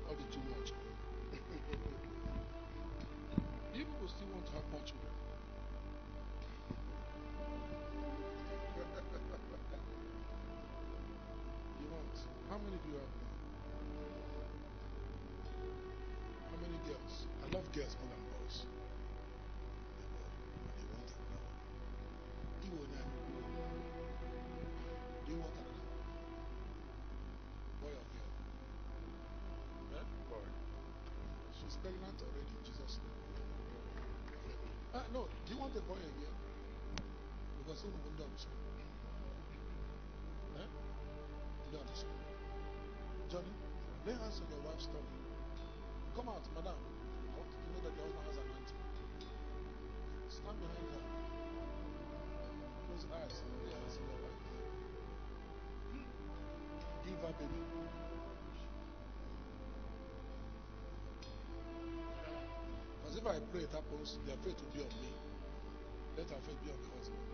I'll be too much. You people still want to have more children. You want? How many do you have now? How many girls? I love girls more than boys. And you want another one. Do you want another? Boy or girl? Eh? Boy. She's pregnant already in Jesus' name. No, do you want a boy again? Because some of them don't. Eh? You don't understand. Johnny, lay hands on your wife's tummy. Come out, madam. I want you to know that your husband has anointing. Stand behind her. Close your eyes. Lay hands on your wife. Give her baby. Because if I pray it happens, their faith will be on me. Let our faith be on the husband.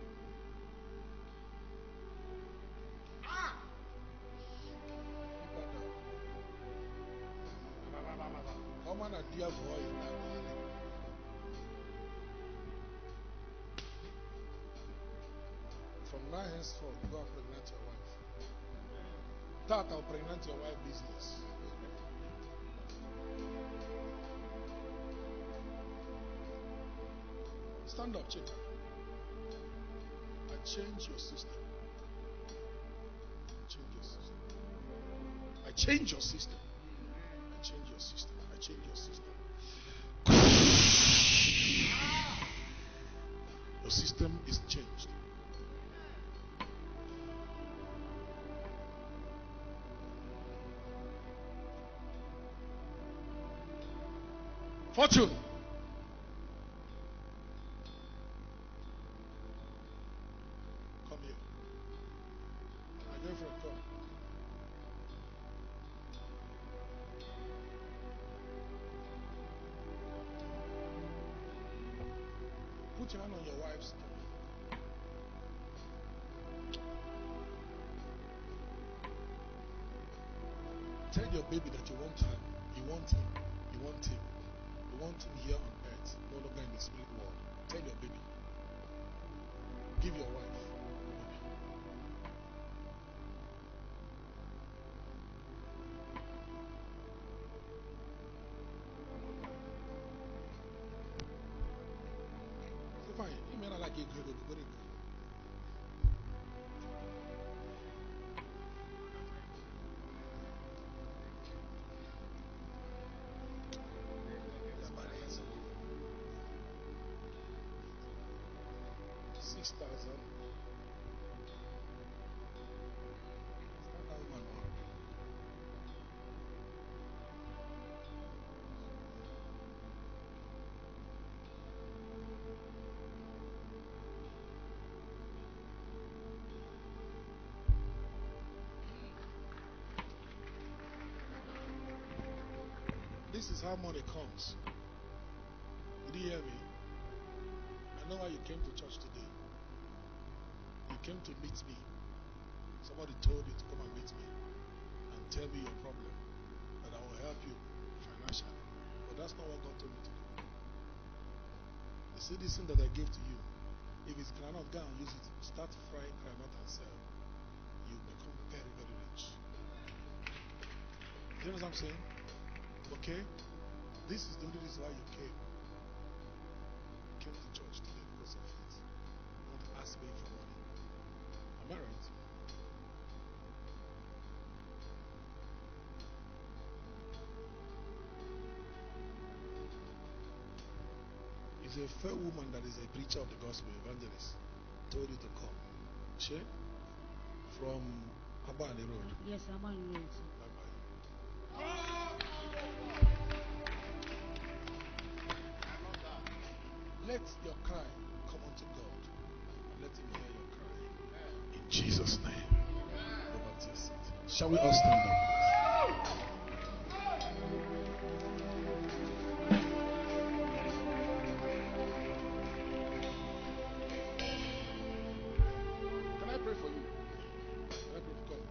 Keep her down. Come on, a dear boy in that valley. From now henceforth, go and pregnant your wife. That I'll pregnant your wife business. Stand up, chicken. I change your system. I change your system. I change your system. I change your system. I change your system. Your system is changed. Fortune. Come here. My girlfriend, come. Put your hand on your wife's tummy. Tell your baby that you want him. You want him. You want him. You want him here on earth, no longer in the spirit world. Tell your baby. Give your wife. So fine. You may not like it. Go. This is how money comes. Did you hear me? I know why you came to church today. You came to meet me. Somebody told you to come and meet me and tell me your problem, that I will help you financially. But that's not what God told me to do. You see this thing that I gave to you, if it's granite, go and use it. Start frying granite and sell. You become very, very rich. Do you know what I'm saying? Okay? This is the only reason why you came. You came to church today because of it. Not ask me for money. Am I right? It's a fair woman that is a preacher of the gospel, evangelist, told you to come. She? From Abani Road. Yes, Abani Road. Bye-bye. Let your cry come unto God and let him hear your cry. In Jesus' name. Go back to your seat. Shall we all stand up? Can I pray for you? Can I pray for God?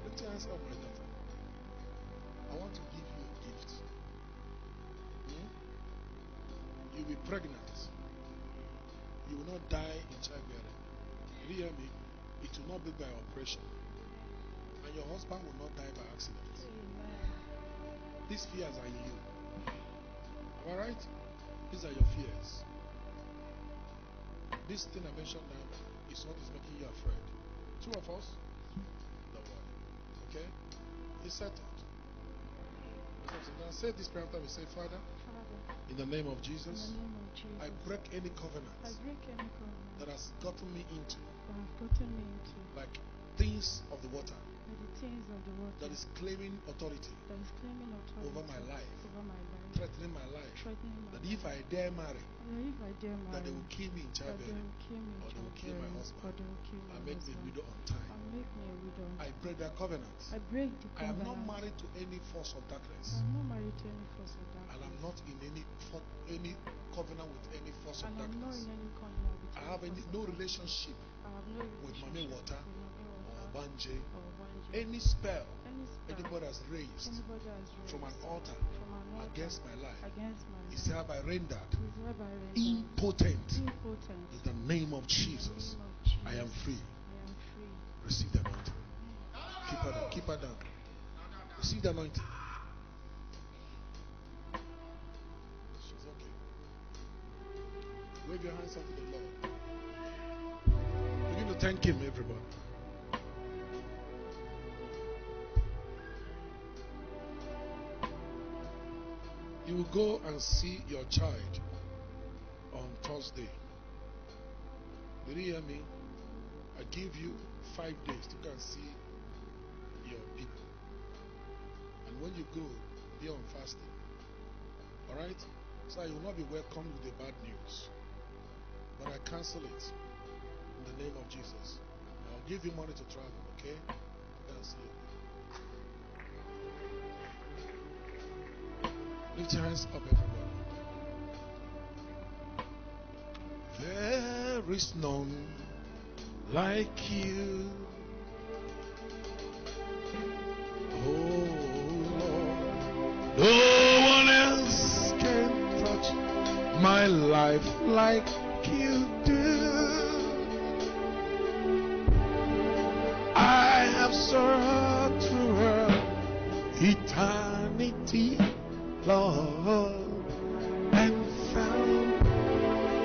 Lift your hands up, my daughter. I want to give you a gift. You'll be pregnant. You will not die in childbearing. Did you hear me? It will not be by operation. And your husband will not die by accident. These fears are in you. Am I right? These are your fears. This thing I mentioned now is what is making you afraid. Two of us? Don't worry. Okay? It's settled. Now say this prayer after we say, Father, in the name of Jesus, I break any covenant that has gotten me into like things of the water that is claiming authority over my life, threatening my life, that if I dare marry, that they will kill me in childbearing, or they will kill my husband and make me a widow on time. I break their covenant. I am not married to any force of darkness. And I'm not in any covenant with any force of darkness. I have no relationship with Mame Water or Banje. Any spell anybody has raised from an altar against my life is hereby rendered impotent in the name of Jesus. I am free. Receive the anointing. Keep her down. Keep her down. Receive the anointing. She's okay. Wave your hands up to the Lord. Begin to thank him, everybody. You will go and see your child on Thursday. Did you hear me? I give you 5 days to go and see your people. And when you go, be on fasting. Alright? So you will not be welcomed with the bad news. But I cancel it in the name of Jesus. I'll give you money to travel, okay? Go and see your people. Lift your hands up, everybody. There is none like you, No one else can touch my life like you do. I have searched through eternity, Lord, and found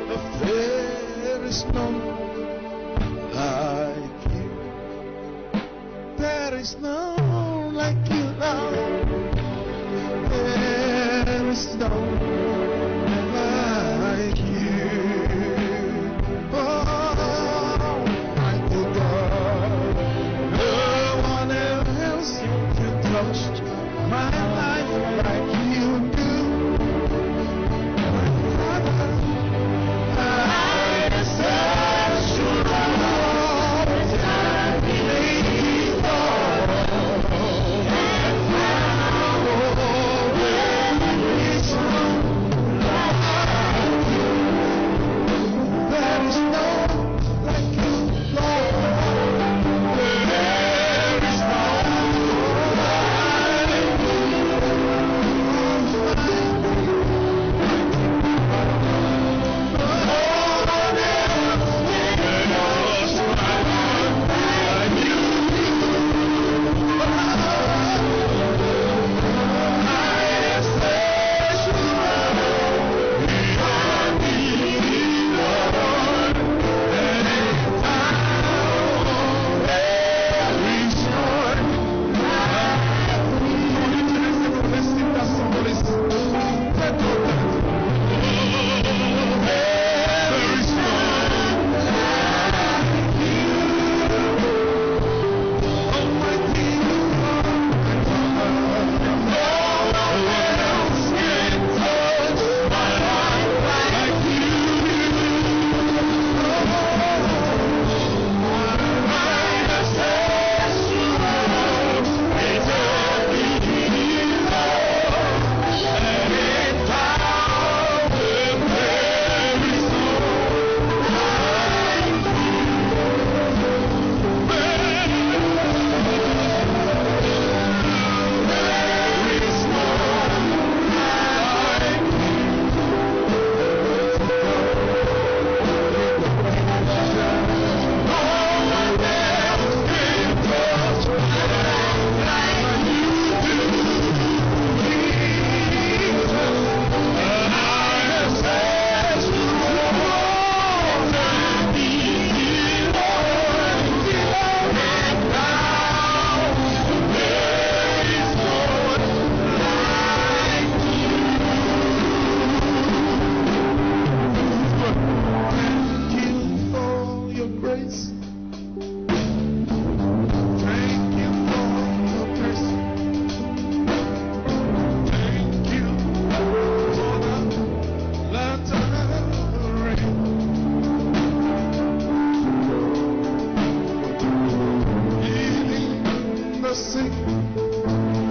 that there is none like you. There is none like you, Lord. There is none like you. Oh, mighty God. No one else can touch my life like you do. My Father, I search you, Lord, there is none like you, Lord. There is none sick.